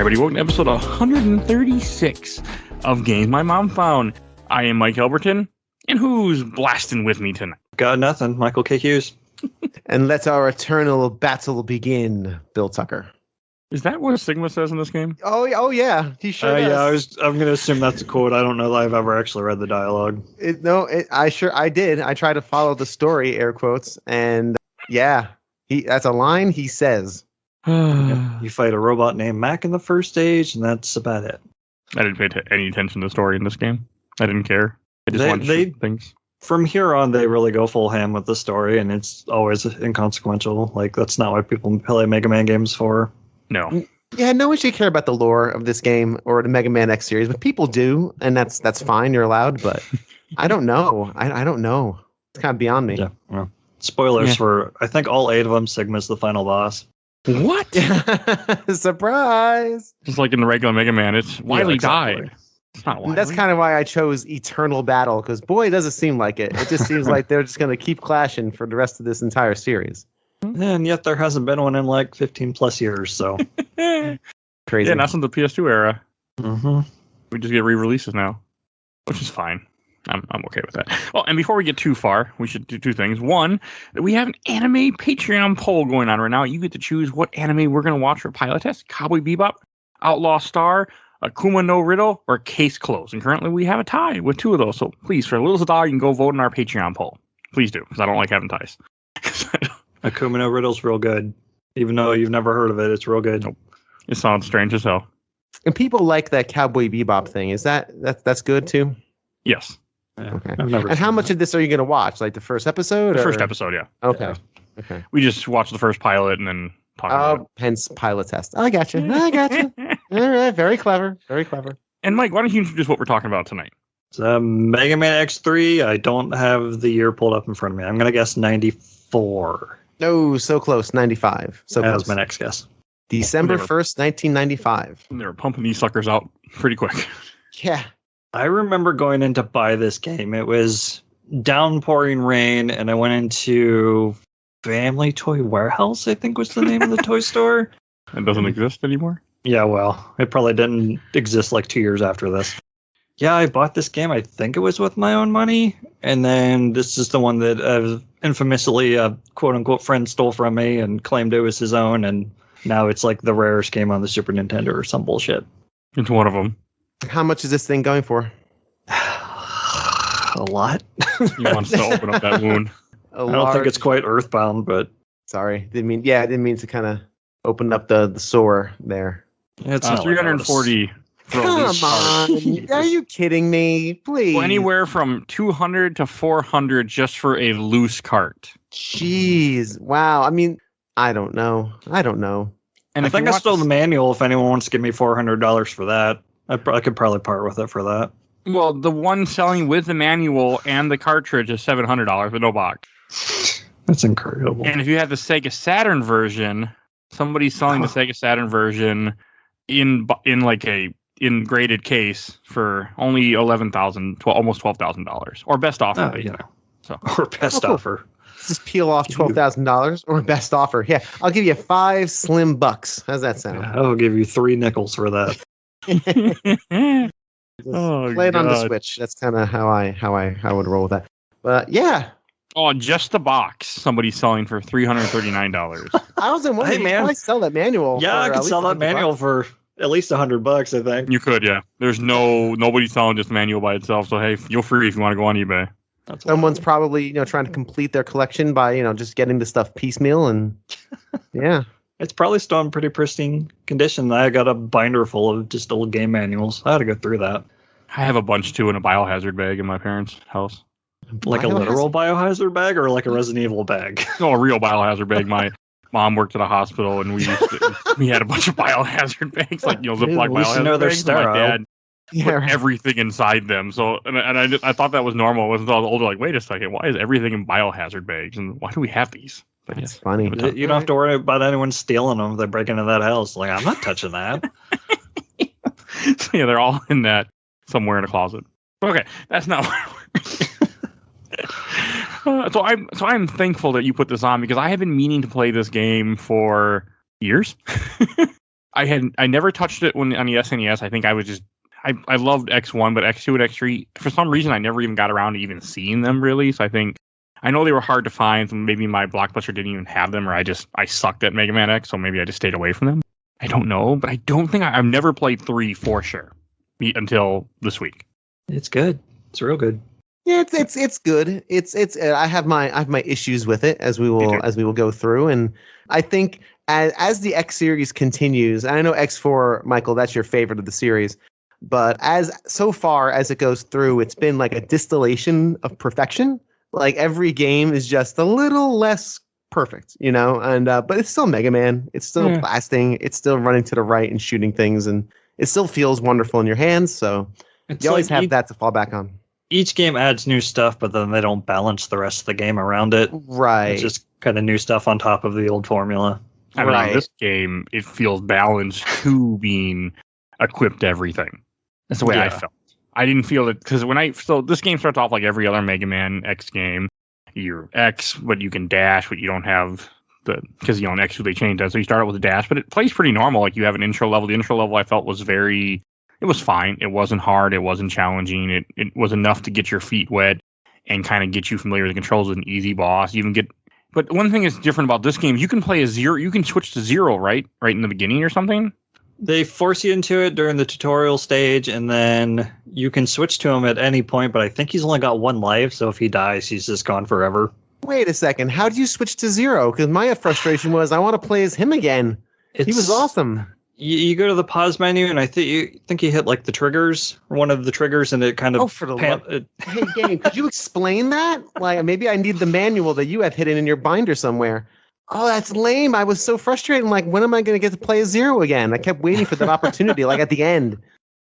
everybody. Welcome to episode 136 of Games My Mom Found. I am Mike Albertin, and who's blasting with me tonight? Got nothing. Michael K. Hughes. And let our eternal battle begin, Bill Tucker. Is that what Sigma says in this game? Oh yeah, he sure does. Yeah, I'm going to assume that's a quote. I don't know that I've ever actually read the dialogue. I did. I tried to follow the story, air quotes, and yeah, that's a line he says. You fight a robot named Mac in the first stage, and that's about it. I didn't pay any attention to the story in this game. I didn't care. I just wanted to shoot things. From here on, they really go full ham with the story, and it's always inconsequential. Like, that's not what people play Mega Man games for. No. Yeah, no one should care about the lore of this game or the Mega Man X series, but people do, and that's fine. You're allowed, but I don't know. I don't know. It's kind of beyond me. Yeah. Well, spoilers for, I think, all 8 of them. Sigma's the final boss. What? Surprise! Just like in the regular Mega Man, it's Wily exactly. died. It's not Wily. That's kind of why I chose Eternal Battle, because boy, it doesn't seem like it. It just seems like they're just going to keep clashing for the rest of this entire series. And yet there hasn't been one in like 15 plus years, so. Crazy. Yeah, not since the PS2 era. Mm-hmm. We just get re-releases now, which is fine. I'm okay with that. Well, and before we get too far, we should do 2 things. One, we have an anime Patreon poll going on right now. You get to choose what anime we're going to watch for pilot test. Cowboy Bebop, Outlaw Star, Akuma no Riddle, or Case Closed. And currently we have a tie with 2 of those. So please, for a little dollar, you can go vote in our Patreon poll. Please do, because I don't like having ties. Akuma no Riddle's real good. Even though you've never heard of it, it's real good. Nope. It sounds strange as hell. And people like that Cowboy Bebop thing. Is that's good too? Yes. Yeah, okay. And how much of this are you going to watch? Like the first episode? The first episode, yeah. Okay. Yeah. Okay. We just watched the first pilot and then talk about it. Hence pilot test. I got you. All right. Very clever. Very clever. And Mike, why don't you introduce what we're talking about tonight? It's Mega Man X3. I don't have the year pulled up in front of me. I'm going to guess 94. No, so close. 95. So That close. was my next guess. December 1st, 1995. They were pumping these suckers out pretty quick. Yeah. I remember going in to buy this game. It was downpouring rain, and I went into Family Toy Warehouse, I think was the name of the toy store. It doesn't exist anymore? Yeah, well, it probably didn't exist like 2 years after this. Yeah, I bought this game. I think it was with my own money. And then this is the one that infamously a quote-unquote friend stole from me and claimed it was his own. And now it's like the rarest game on the Super Nintendo or some bullshit. It's one of them. How much is this thing going for? A lot. You want us to open up that wound. I don't think it's quite Earthbound, but... Sorry. Didn't mean to kind of open up the sore there. It's 340. Come on. Are you kidding me? Please. Well, anywhere from 200 to 400 just for a loose cart. Jeez. Wow. I mean, I don't know. And I think I stole the manual if anyone wants to give me $400 for that. I could probably part with it for that. Well, the one selling with the manual and the cartridge is $700 with no box. That's incredible. And if you have the Sega Saturn version, somebody's selling the Sega Saturn version in like a graded case for only $11,000, almost $12,000, or best offer. Or best offer. Just peel off $12,000 or best offer. Yeah, I'll give you 5 slim bucks. How's that sound? Yeah, I'll give you 3 nickels for that. Play it on the Switch. That's kind of how I would roll with that. But yeah. Oh, just the box. Somebody's selling for $339. I was wondering, hey, man, you could sell that manual. Yeah, I could sell that manual for at least $100, I think. You could, yeah. There's nobody selling just the manual by itself. So hey, feel free if you want to go on eBay. Someone's probably trying to complete their collection by just getting the stuff piecemeal, and yeah. It's probably still in pretty pristine condition. I got a binder full of just old game manuals. I had to go through that. I have a bunch too in a biohazard bag in my parents' house. Like a literal biohazard bag or like a Resident Evil bag? No, a real biohazard bag. My mom worked at a hospital, and we had a bunch of biohazard bags, like Ziploc biohazard bags. My dad put everything inside them. So, and I thought that was normal. I wasn't all older. Like, wait a second, why is everything in biohazard bags, and why do we have these? But That's funny. You don't have to worry about anyone stealing them if they break into that house. Like, I'm not touching that. So, yeah, they're all in that somewhere in a closet. Okay, that's not what So I'm thankful that you put this on, because I have been meaning to play this game for years. I never touched it on the SNES. I think I loved X1, but X2 and X3, for some reason, I never even got around to even seeing them really. So I know they were hard to find. So maybe my Blockbuster didn't even have them, or I sucked at Mega Man X, so maybe I just stayed away from them. I don't know, but I don't think I've never played 3 for sure until this week. It's good. It's real good. Yeah, it's good. I have my issues with it as we will go through, and I think as the X series continues, and I know X4, Michael, that's your favorite of the series, but so far as it goes through, it's been like a distillation of perfection. Like every game is just a little less perfect, and but it's still Mega Man. It's still blasting. It's still running to the right and shooting things, and it still feels wonderful in your hands. So you always have that to fall back on. Each game adds new stuff, but then they don't balance the rest of the game around it. Right. It's just kind of new stuff on top of the old formula. I mean, this game, it feels balanced to being equipped to everything. That's the way I felt. I didn't feel it because so this game starts off like every other Mega Man X game. You're X, but you can dash, but you don't have because on X2 they changed that. So you start out with a dash, but it plays pretty normal. Like you have an intro level. The intro level I felt was it was fine. It wasn't hard. It wasn't challenging. It was enough to get your feet wet and kind of get you familiar with the controls with an easy boss. But one thing that's different about this game, you can play you can switch to 0, right? Right in the beginning or something? They force you into it during the tutorial stage, and then you can switch to him at any point, but I think he's only got 1 life, so if he dies, he's just gone forever. Wait a second. How did you switch to 0? Because my frustration was I want to play as him again. He was awesome. You go to the pause menu, and I think you hit like the triggers, or one of the triggers, and it kind of... Hey, game, could you explain that? Like, maybe I need the manual that you have hidden in your binder somewhere. Oh, that's lame. I was so frustrated. I'm like, when am I going to get to play as 0 again? I kept waiting for that opportunity, like at the end.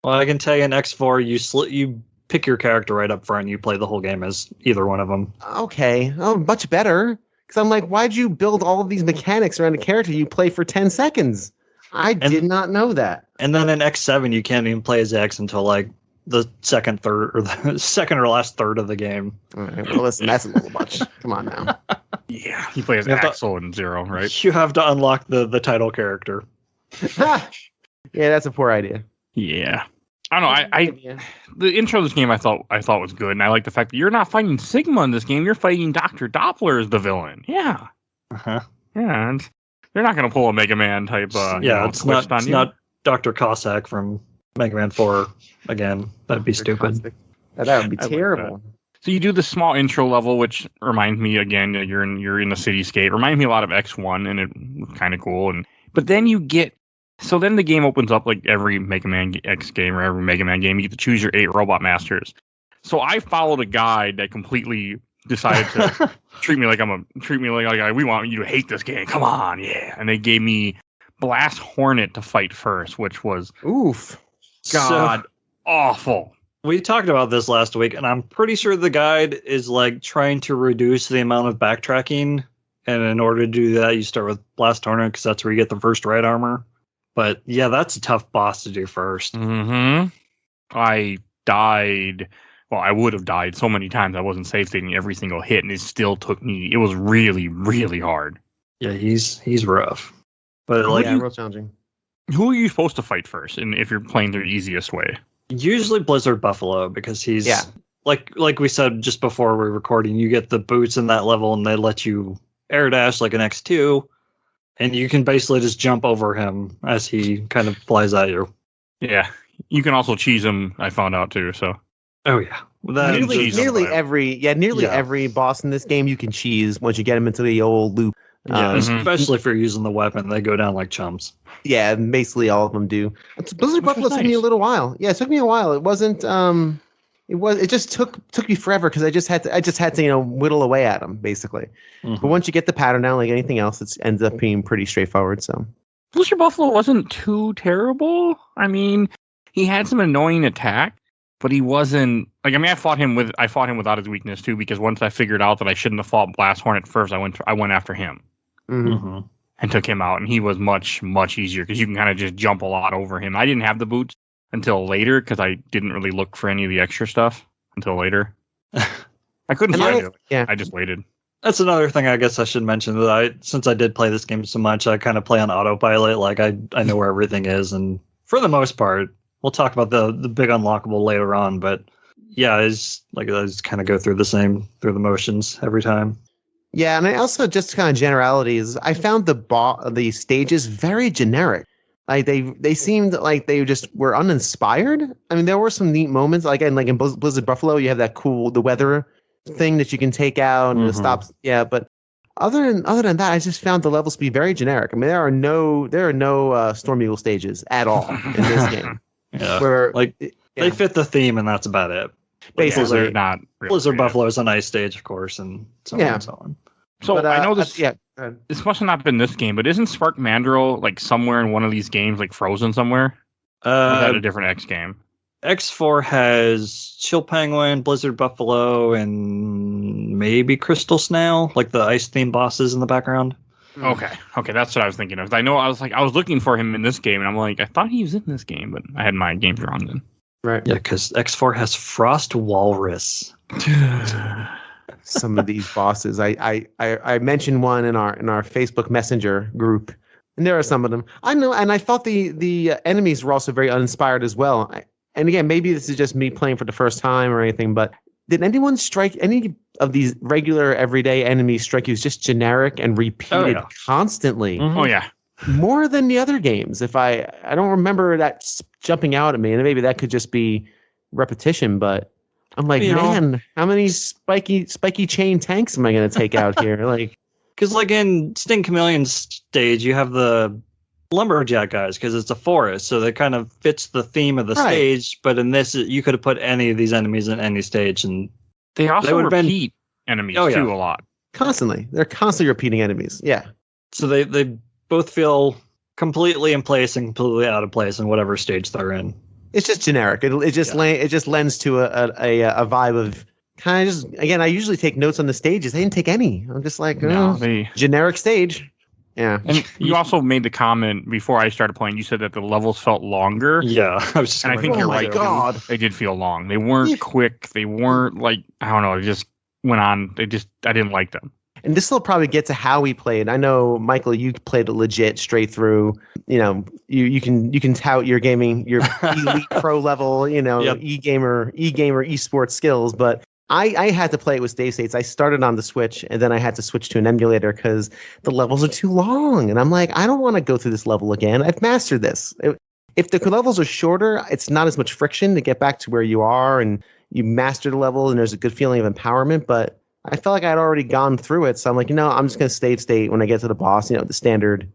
Well, I can tell you in X4, you pick your character right up front, and you play the whole game as either one of them. Okay. Oh, much better. Because I'm like, why'd you build all of these mechanics around a character you play for 10 seconds? I did not know that. And then in X7, you can't even play as X until like the second or last third of the game. All right, well, listen, that's a little much. Come on now. Yeah, he plays Axel in 0, right? You have to unlock the title character. Yeah, that's a poor idea. Yeah. I don't know. The intro of this game I thought was good, and I like the fact that you're not fighting Sigma in this game. You're fighting Dr. Doppler as the villain. Yeah. Uh-huh. Yeah, and they're not going to pull a Mega Man type. It's not Dr. Cossack from Mega Man 4 again. That'd be stupid. That would be terrible. Like so you do the small intro level, which reminds me again, you're in the cityscape. Reminds me a lot of X1, and it was kind of cool. But then then the game opens up like every Mega Man X game or every Mega Man game. You get to choose your 8 Robot Masters. So I followed a guide that completely decided to treat me like we want you to hate this game. Come on, yeah. And they gave me Blast Hornet to fight first, which was awful. We talked about this last week, and I'm pretty sure the guide is like trying to reduce the amount of backtracking. And in order to do that, you start with Blast Hornet because that's where you get the first right armor. But yeah, that's a tough boss to do first. Mm-hmm. I died. Well, I would have died so many times. I wasn't safe taking every single hit, and it still took me. It was really, really hard. Yeah, he's rough. But real challenging. Who are you supposed to fight first? And if you're playing the easiest way, usually Blizzard Buffalo, because he's like we said just before we were recording. You get the boots in that level, and they let you air dash like an X2. And you can basically just jump over him as he kind of flies at you. Yeah. You can also cheese him, I found out too, so. Oh yeah. Nearly every boss in this game you can cheese once you get him into the old loop. Yeah, especially if you're using the weapon, they go down like chumps. Yeah, basically all of them do. Blizzard Buffalo took me a little while. Yeah, it took me a while. It wasn't it just took me forever because I just had to whittle away at them basically. Mm-hmm. But once you get the pattern down, like anything else, it ends up being pretty straightforward. So Blizzard Buffalo wasn't too terrible. I mean, he had some annoying attack, but he wasn't like. I mean, I fought him without his weakness too, because once I figured out that I shouldn't have fought Blast Hornet first, I went after him and took him out, and he was much easier because you can kind of just jump a lot over him. I didn't have the boots until later because I didn't really look for any of the extra stuff until later. I couldn't find it. Yeah. I just waited. That's another thing I guess I should mention, that since I did play this game so much, I kind of play on autopilot. Like I know where everything is, and for the most part, we'll talk about the big unlockable later on. But yeah, it's like I just kind of go through the motions every time. Yeah, and I also just kind of generalities. I found the stages very generic. Like they seemed like they just were uninspired. I mean, there were some neat moments. Like in Blizzard Buffalo, you have that the weather thing that you can take out and it stops. Yeah, but other than that, I just found the levels to be very generic. I mean, there are no Storm Eagle stages at all in this game. Yeah, where they fit the theme, and that's about it. Basically, they're not really Blizzard creative. Buffalo is a nice stage, of course, and so on and so on. So but, I know this. go ahead. This must have not been this game, but isn't Spark Mandrill like somewhere in one of these games, like frozen somewhere? Or is that a different X game? X4 has Chill Penguin, Blizzard Buffalo, and maybe Crystal Snail, like the ice theme bosses in the background. Okay, that's what I was thinking of. I know I was looking for him in this game, and I'm like, I thought he was in this game, but I had my games wrong then. Right. Yeah, because X4 has Frost Walrus. Some of these bosses. I mentioned one in our Facebook Messenger group, and there are some of them. I know, and I thought the enemies were also very uninspired as well. And again, maybe this is just me playing for the first time or anything, but did anyone strike any of these regular everyday enemies strike you as just generic and repeated constantly? Oh yeah. More than the other games. If I don't remember that jumping out at me, and maybe that could just be repetition, but I'm like, man, how many spiky chain tanks am I going to take out here? Like, because like in Sting Chameleon's stage, you have the lumberjack guys because it's a forest, so that kind of fits the theme of the stage. But in this, you could have put any of these enemies in any stage, and they also repeat enemies too a lot. Constantly, they're constantly repeating enemies. Yeah. So they both feel completely in place and completely out of place in whatever stage they're in. It's just generic. It just lends to a vibe of kind of just, again, I usually take notes on the stages. I didn't take any. I'm just like, generic stage. Yeah. And you also made the comment before I started playing, you said that the levels felt longer. Yeah. I was just and I think you're right. God. They did feel long. They weren't quick. They weren't like, I don't know, it just went on. I didn't like them. And this will probably get to how we played. I know, Michael, you played it legit straight through. You know, you can tout your gaming, your elite pro level, e-gamer esports skills. But I had to play it with save states. I started on the Switch, and then I had to switch to an emulator because the levels are too long. And I'm like, I don't want to go through this level again. I've mastered this. If the levels are shorter, it's not as much friction to get back to where you are, and you master the level, and there's a good feeling of empowerment. But I felt like I'd already gone through it, so I'm like, I'm just gonna state when I get to the boss, the standard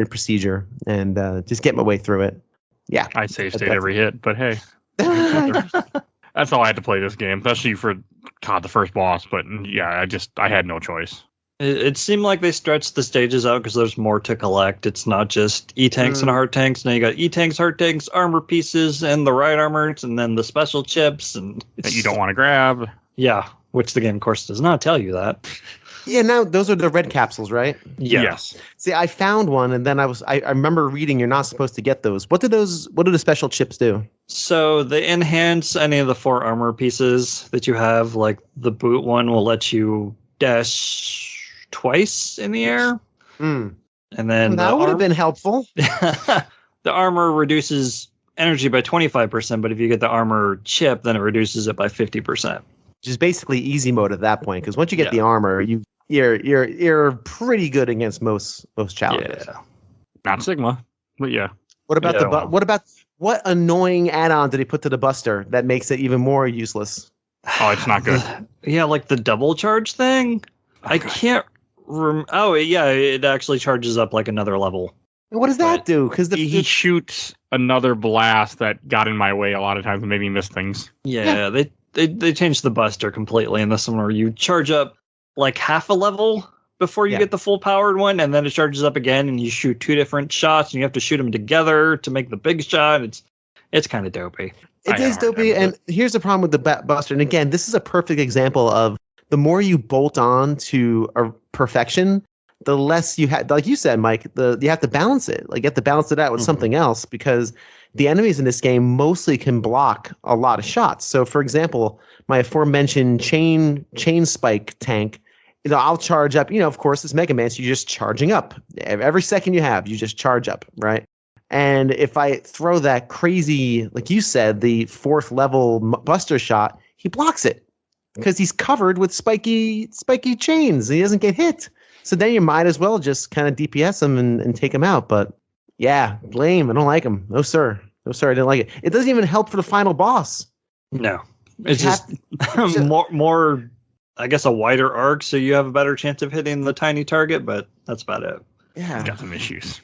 procedure, and just get my way through it. Yeah, I save state every hit, but hey, that's how I had to play this game, especially for the first boss. But yeah, I had no choice. It seemed like they stretched the stages out because there's more to collect. It's not just E-tanks and heart tanks. Now you got E-tanks, heart tanks, armor pieces, and the ride armors, and then the special chips, and that you don't want to grab. Yeah. Which the game, of course, does not tell you that. Yeah, now those are the red capsules, right? Yeah. Yes. See, I found one, and then I remember reading you're not supposed to get those. What do the special chips do? So they enhance any of the 4 armor pieces that you have. Like the boot one will let you dash twice in the air. And then that would have been helpful. The armor reduces energy by 25%, but if you get the armor chip, then it reduces it by 50%. Which is basically easy mode at that point, because once you get the armor, you're pretty good against most challenges. Yeah. Not Sigma, but yeah. What about what annoying add-on did he put to the Buster that makes it even more useless? Oh, it's not good. Yeah, like the double charge thing. Okay. I can't. Oh yeah, it actually charges up like another level. And what does that do? Because he shoots another blast that got in my way a lot of times and made me miss things. Yeah. They changed the Buster completely in this one, where you charge up like half a level before you get the full powered one, and then it charges up again, and you shoot 2 different shots, and you have to shoot them together to make the big shot. It's kind of dopey. It is dopey, and here's the problem with the Buster. And again, this is a perfect example of the more you bolt on to a perfection, the less you have. Like you said, Mike, you have to balance it. Like you have to balance it out with something else, because the enemies in this game mostly can block a lot of shots. So, for example, my aforementioned chain spike tank, I'll charge up. Of course, it's Mega Man, so you're just charging up. Every second you have, you just charge up, right? And if I throw that crazy, like you said, the 4th level Buster Shot, he blocks it because he's covered with spiky chains. He doesn't get hit. So then you might as well just kind of DPS him and take him out. But yeah, lame. I don't like him. No, sir. No, sir. I didn't like it. It doesn't even help for the final boss. No, it's just more, I guess, a wider arc, so you have a better chance of hitting the tiny target, but that's about it. Yeah. Got some issues.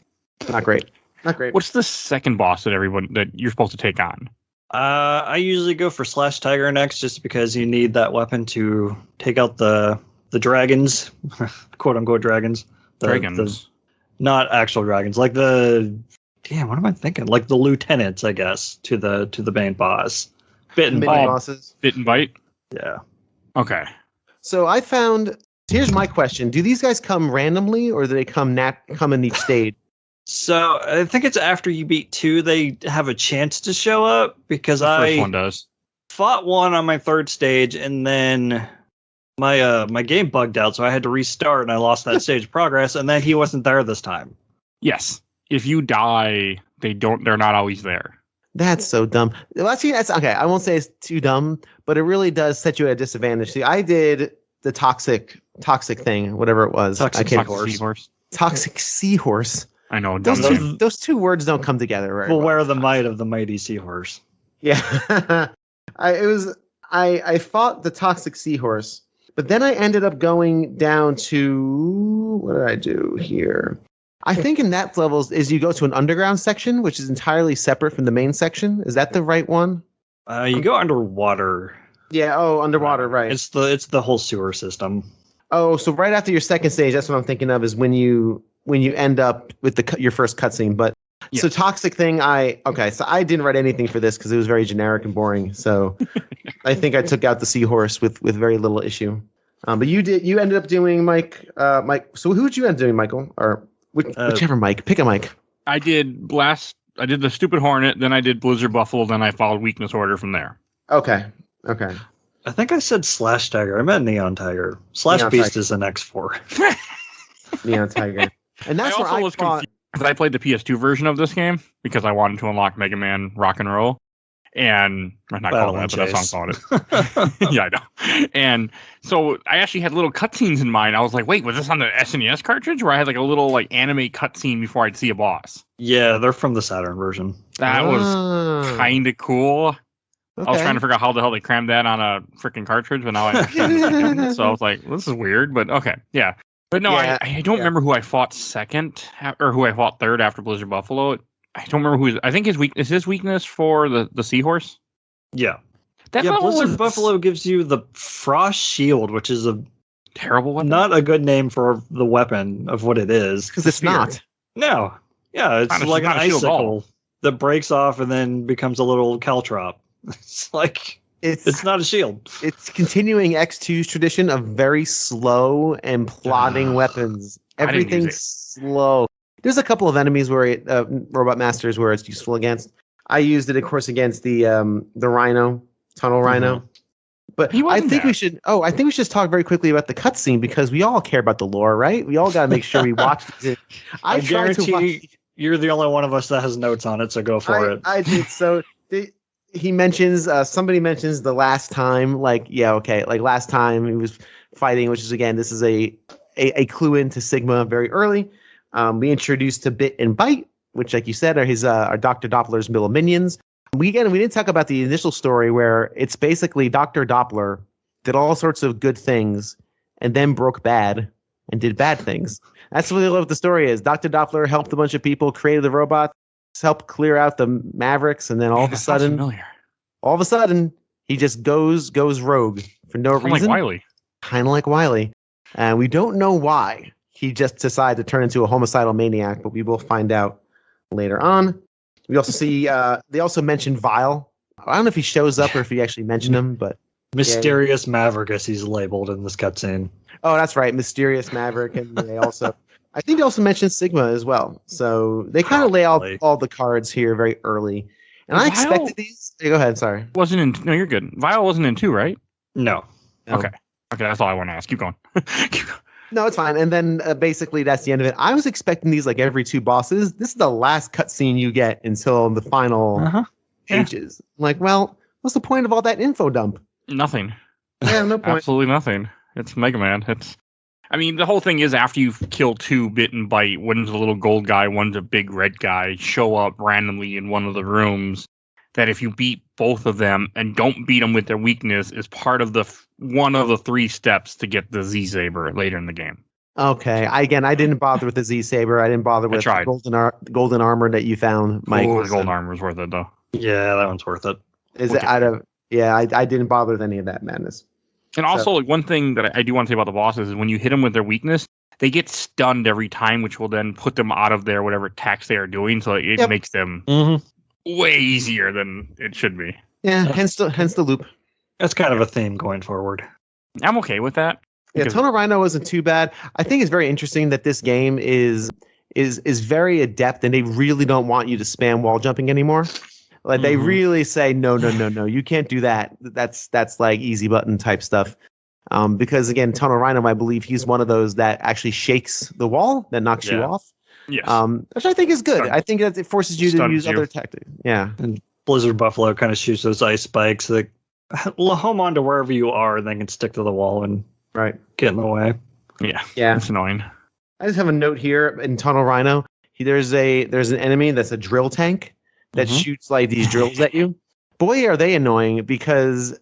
Not great. Not great. What's the second boss that you're supposed to take on? I usually go for Slash Tiger next, just because you need that weapon to take out the dragons, quote unquote dragons. Not actual dragons, like what am I thinking? Like the lieutenants, I guess, to the main boss. Bit and bite. Bosses. Bit and bite. Yeah. Okay. So I found. Here's my question: do these guys come randomly, or do they come in each stage? So I think it's after you beat 2, they have a chance to show up, because The first one does. fought one on my 3rd stage, and then my game bugged out, so I had to restart, and I lost that stage of progress, and then he wasn't there this time. Yes. If you die, they're not always there. That's so dumb. Well, see, that's okay. I won't say it's too dumb, but it really does set you at a disadvantage. See, I did the toxic thing, whatever it was. Toxic Seahorse. Toxic seahorse. I know. Those 2 words don't come together very well. Beware the might of the mighty seahorse. Yeah. I fought the toxic seahorse, but then I ended up going down to, what did I do here? I think in that levels is you go to an underground section, which is entirely separate from the main section. Is that the right one? You go underwater. Yeah. Oh, underwater. Right. It's the whole sewer system. Oh, so right after your second stage, that's what I'm thinking of, is when you end up with your first cutscene. But yes. So toxic thing, so I didn't write anything for this because it was very generic and boring. So I think I took out the seahorse with very little issue. But you ended up doing Mike. So who would you end up doing, Michael? Or whichever Mike. Pick a Mike. I did the stupid Hornet, then I did Blizzard Buffalo, then I followed Weakness Order from there. Okay. I think I said Slash Tiger. I meant Neon Tiger. Slash Neon Beast Tiger. is an X4. Neon Tiger. And that's I was confused because I played the PS2 version of this game because I wanted to unlock Mega Man Rock and Roll. And I'm not called that, but that's how I called it. Yeah, I know. And so I actually had little cutscenes in mind. I was like, wait, was this on the SNES cartridge where I had like a little like anime cutscene before I'd see a boss? Yeah, they're from the Saturn version. That was kind of cool. Okay. I was trying to figure out how the hell they crammed that on a freaking cartridge, but now I understand. So I was like, this is weird, but okay. Yeah. But no, Yeah, I don't remember who I fought second or who I fought third after Blizzard Buffalo. I don't remember who. I think his weakness for the seahorse. Yeah. That Blizzard Buffalo gives you the Frost Shield, which is a terrible weapon. not a good name for the weapon of what it is. Because it's not. No. Yeah, it's like an icicle that breaks off and then becomes a little caltrop. It's like it's not a shield. It's continuing X2's tradition of very slow and plodding weapons. Everything's slow. There's a couple of enemies where Robot Masters where it's useful against. I used it, of course, against the Rhino, Tunnel Rhino. Mm-hmm. But I think we should just talk very quickly about the cutscene because we all care about the lore, right? We all got to make sure we watch it. I guarantee you're the only one of us that has notes on it, so go for it. I did. So he mentions, somebody mentions the last time, like last time he was fighting, which is, again, this is a clue into Sigma very early. We introduced to Bit and Byte, which, like you said, are our Dr. Doppler's middle minions. We didn't talk about the initial story where it's basically Dr. Doppler did all sorts of good things and then broke bad and did bad things. That's really what the story is. Dr. Doppler helped a bunch of people, created the robots, helped clear out the Mavericks, and then all of a sudden, he just goes rogue for no reason. Kind of like Wily. And we don't know why he just decided to turn into a homicidal maniac, but we will find out later on. We also see, they also mention Vile. I don't know if he shows up or if he actually mentioned him, but... Mysterious Maverick, as he's labeled in this cutscene. Oh, that's right. Mysterious Maverick. And I think they also mentioned Sigma as well. So they kind of lay out all the cards here very early. And I expected these... Go ahead, sorry. No, you're good. Vile wasn't in 2, right? No. Okay. Okay, that's all I want to ask. Keep going. Keep going. No, it's fine. And then basically that's the end of it. I was expecting these like every 2 bosses. This is the last cutscene you get until the final pages. Yeah. Like, well, what's the point of all that info dump? Nothing. Yeah, no point. Absolutely nothing. It's Mega Man. I mean, the whole thing is after you kill 2 Bit and Bite, one's a little gold guy, one's a big red guy, show up randomly in one of the rooms, that if you beat both of them and don't beat them with their weakness is part of the one of the 3 steps to get the Z-Saber later in the game. Okay. I didn't bother with the Z-Saber. I didn't bother with the golden armor that you found, Mike. Oh, the golden armor's worth it, though. Yeah, that one's worth it. I didn't bother with any of that madness. And also, like, one thing that I do want to say about the bosses is when you hit them with their weakness, they get stunned every time, which will then put them out of their whatever attacks they are doing. So it makes them way easier than it should be. Yeah, hence the loop. That's kind of a theme going forward. I'm okay with that. Yeah, Tunnel Rhino wasn't too bad. I think it's very interesting that this game is very adept, and they really don't want you to spam wall jumping anymore. Like they really say no, you can't do that. That's like easy button type stuff. Because again, Tunnel Rhino, I believe he's one of those that actually shakes the wall that knocks you off. Yes. Which I think is good. I think that it forces you to use other tactics. Yeah. And Blizzard Buffalo kind of shoots those ice spikes that home on to wherever you are, and they can stick to the wall and get in the way. Yeah. It's annoying. I just have a note here in Tunnel Rhino. There's an enemy that's a drill tank that shoots like these drills at you. Boy, are they annoying because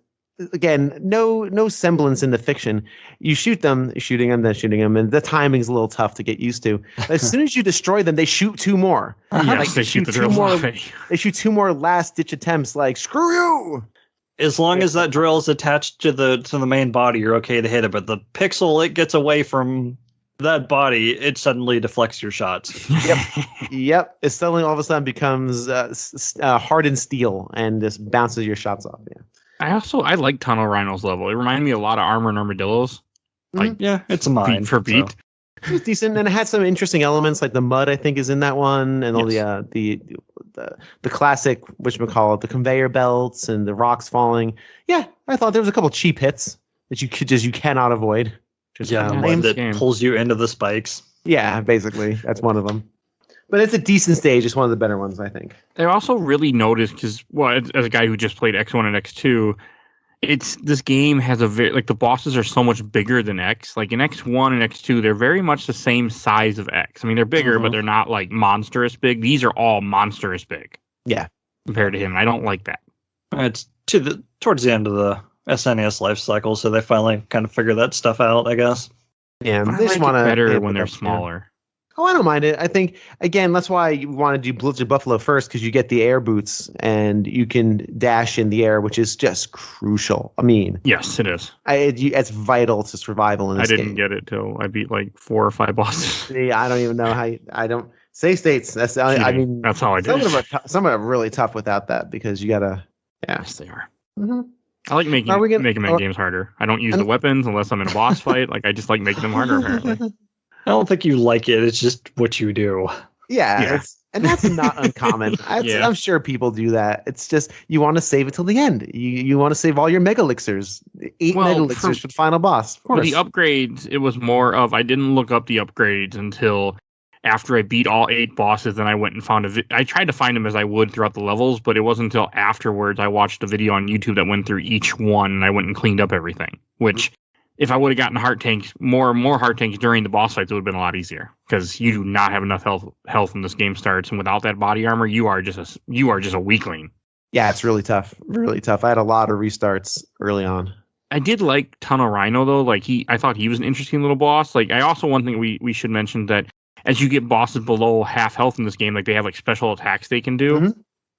again, no semblance in the fiction. You shoot them, shooting them, and the timing's a little tough to get used to. But as soon as you destroy them, they shoot 2 more. Yes, they shoot the drills already. They shoot 2 more last-ditch attempts. Like screw you. As long as that drill is attached to the main body, you're okay to hit it. But the pixel it gets away from that body, it suddenly deflects your shots. Yep. It suddenly all of a sudden becomes hardened steel and just bounces your shots off. Yeah. I like Tunnel Rhino's level. It reminded me a lot of Armor and Armadillos. Like it's a mine beat for beat. So. It was decent, and it had some interesting elements like the mud. I think is in that one, and all the classic whatchamacallit, the conveyor belts and the rocks falling. Yeah, I thought there was a couple cheap hits that you cannot avoid. One that pulls you into the spikes. Yeah, basically that's one of them. But it's a decent stage. It's one of the better ones, I think. I also really noticed because, as a guy who just played X1 and X2, this game has a very the bosses are so much bigger than X. Like in X1 and X2, they're very much the same size of X. I mean, they're bigger, but they're not like monstrous big. These are all monstrous big. Yeah, compared to him, and I don't like that. It's towards the end of the SNES life cycle, so they finally kind of figure that stuff out, I guess. Yeah, they just want to better when they're smaller. Oh, I don't mind it. I think, again, that's why you want to do Blizzard Buffalo first, because you get the air boots and you can dash in the air, which is just crucial. I mean... Yes, it is. It's vital to survival in this game. I didn't get it till I beat like 4 or 5 bosses. Yeah, I don't even know how... I don't... Save states. That's how I did it. Some are really tough without that, because you gotta... Yeah. Yes, they are. I like making games harder. I don't use the weapons unless I'm in a boss fight. Like, I just like making them harder, apparently. I don't think you like it. It's just what you do. Yeah. And that's not uncommon. I'm sure people do that. It's just you want to save it till the end. You want to save all your mega elixirs. 8 mega elixirs for the final boss. Of course. For the upgrades, it was more of I didn't look up the upgrades until after I beat all 8 bosses. Then I went and found I tried to find them as I would throughout the levels, but it wasn't until afterwards I watched a video on YouTube that went through each one, and I went and cleaned up everything. Which, if I would have gotten heart tanks, more heart tanks during the boss fights, it would have been a lot easier, because you do not have enough health when this game starts, and without that body armor, you are just a weakling. Yeah, it's really tough. Really tough. I had a lot of restarts early on. I did like Tunnel Rhino though. Like I thought he was an interesting little boss. Like one thing we should mention that as you get bosses below half health in this game, like they have like special attacks they can do,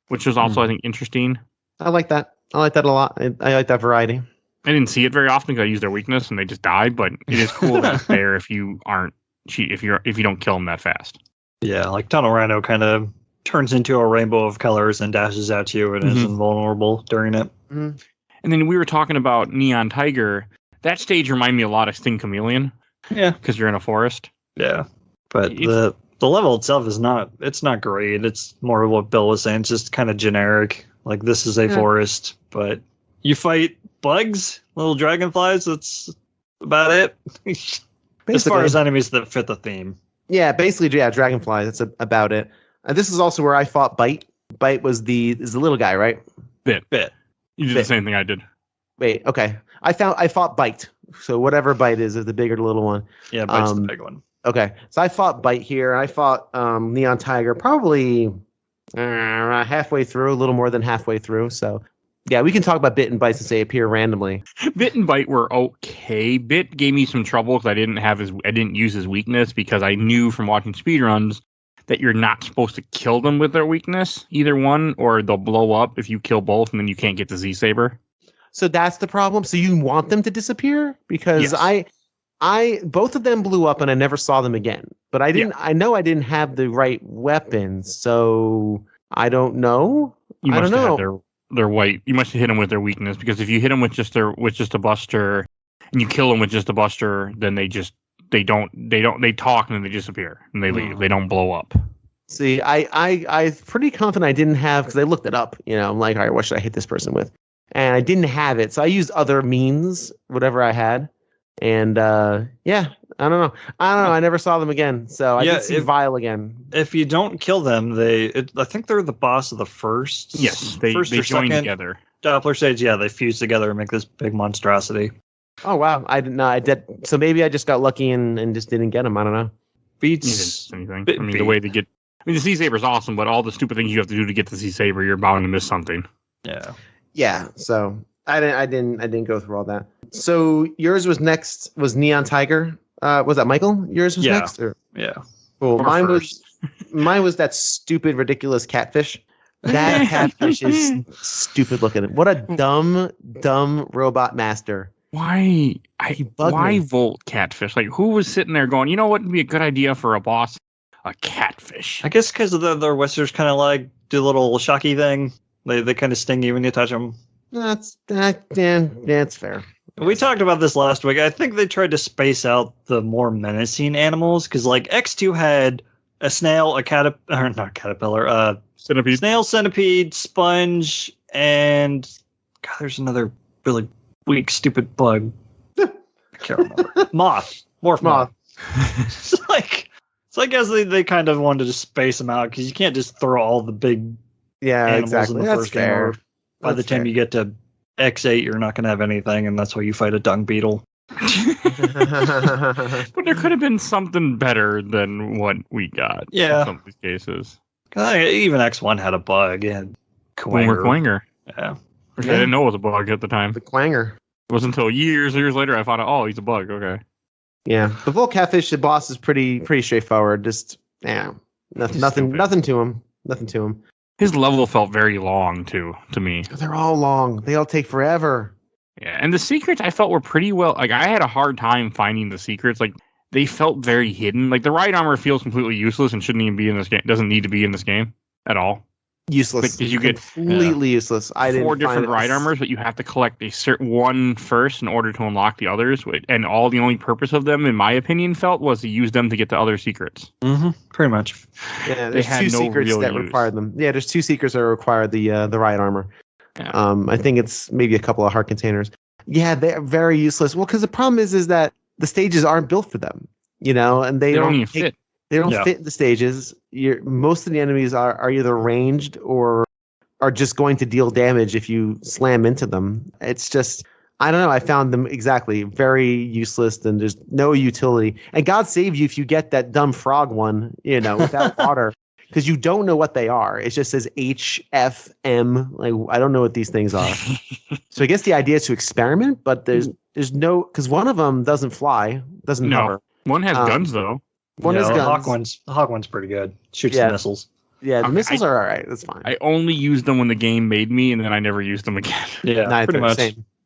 which is also I think interesting. I like that. I like that a lot. I like that variety. I didn't see it very often because I use their weakness and they just die, but it is cool that it's there if you don't kill them that fast. Yeah, like Tunnel Rhino kind of turns into a rainbow of colors and dashes at you and is invulnerable during it. And then we were talking about Neon Tiger. That stage reminded me a lot of Sting Chameleon. Yeah, because you're in a forest. Yeah, but the level itself is not great. It's more of what Bill was saying. It's just kind of generic. Like this is a forest, but you fight bugs, little dragonflies. about it. As far as enemies that fit the theme. Yeah, basically, yeah, Dragonfly. That's about it. This is also where I fought Bite. Bite is the little guy, right? Bit. You did the same thing I did. Wait, okay. I fought Bite. So whatever Bite is the bigger little one. Yeah, Bite's the big one. Okay, so I fought Bite here. I fought Neon Tiger probably halfway through, a little more than halfway through. So yeah, we can talk about Bit and Bite since they appear randomly. Bit and Bite were okay. Bit gave me some trouble because I didn't use his weakness because I knew from watching speedruns that you're not supposed to kill them with their weakness, either one, or they'll blow up if you kill both, and then you can't get the Z-Saber. So that's the problem. So you want them to disappear? Because yes. I both of them blew up and I never saw them again. But I didn't. Yeah. I know I didn't have the right weapons, so I don't know. I don't know. Their white. You must have hit them with their weakness, because if you hit them with just a buster and you kill them with just a buster, then they talk and then they disappear and they leave. They don't blow up. See, I'm pretty confident I didn't have, because I looked it up. I'm like, all right, what should I hit this person with? And I didn't have it, so I used other means, whatever I had. And yeah, I don't know. I never saw them again, so I didn't see Vile again. If you don't kill them, I think they're the boss of the first. Yes, they join together. Doppler stage, yeah, they fuse together and make this big monstrosity. Oh wow, I didn't know. I did. So maybe I just got lucky and just didn't get them. I don't know. Beats anything. The way to get. The Z-Saber is awesome, but all the stupid things you have to do to get the Z-Saber, you're bound to miss something. Yeah. Yeah. So I didn't go through all that. So yours was next. Was Neon Tiger? Was that Michael? Yours was next. Yeah. Cool. Mine was that stupid, ridiculous catfish. That catfish is stupid looking. What a dumb robot master. Why Volt catfish? Like, who was sitting there going, you know what would be a good idea for a boss? A catfish. I guess because their whiskers kind of like do a little shocky thing. They kind of sting you when you touch them. That's fair. We talked about this last week. I think they tried to space out the more menacing animals, because like X2 had a snail, Centipede. Snail, centipede, sponge, and God, there's another really weak, stupid bug. I can't remember. Moth. Morph moth. So I guess they kind of wanted to space them out, because you can't just throw all the big animals in the first game. By the time you get to X8, you're not going to have anything, and that's why you fight a dung beetle. But there could have been something better than what we got. Yeah. In some of these cases. Even X1 had a bug. And Quanger. Yeah. Which I didn't know it was a bug at the time. The Quanger. It wasn't until years later I found out, oh, he's a bug. Okay. Yeah. The Volt Catfish, the boss is pretty straightforward. Just, nothing to him. Nothing to him. His level felt very long, too, to me. They're all long. They all take forever. Yeah, and the secrets I felt were pretty well... Like, I had a hard time finding the secrets. Like, they felt very hidden. Like, the right armor feels completely useless and shouldn't even be in this game. Doesn't need to be in this game at all. Useless. Because you get completely useless. I didn't 4 different right armors, but you have to collect a certain one first in order to unlock the others. And all the only purpose of them, in my opinion, was to use them to get the other secrets. Mm-hmm. Pretty much. Yeah, there's two secrets that require them. Yeah, there's 2 secrets that require the right armor. Yeah. I think it's maybe a couple of heart containers. Yeah, they're very useless. Well, because the problem is that the stages aren't built for them, and they don't even fit. They don't fit in the stages. Most of the enemies are either ranged or are just going to deal damage if you slam into them. It's just, I don't know. I found them very useless, and there's no utility. And God save you if you get that dumb frog one, without water, because you don't know what they are. It just says HFM. Like, I don't know what these things are. So I guess the idea is to experiment, but there's no, because one of them doesn't fly, doesn't hover. One has guns though. One is guns. The Hawk one's pretty good. Shoots the missiles. Yeah, the missiles are all right. That's fine. I only used them when the game made me, and then I never used them again. Yeah, pretty much.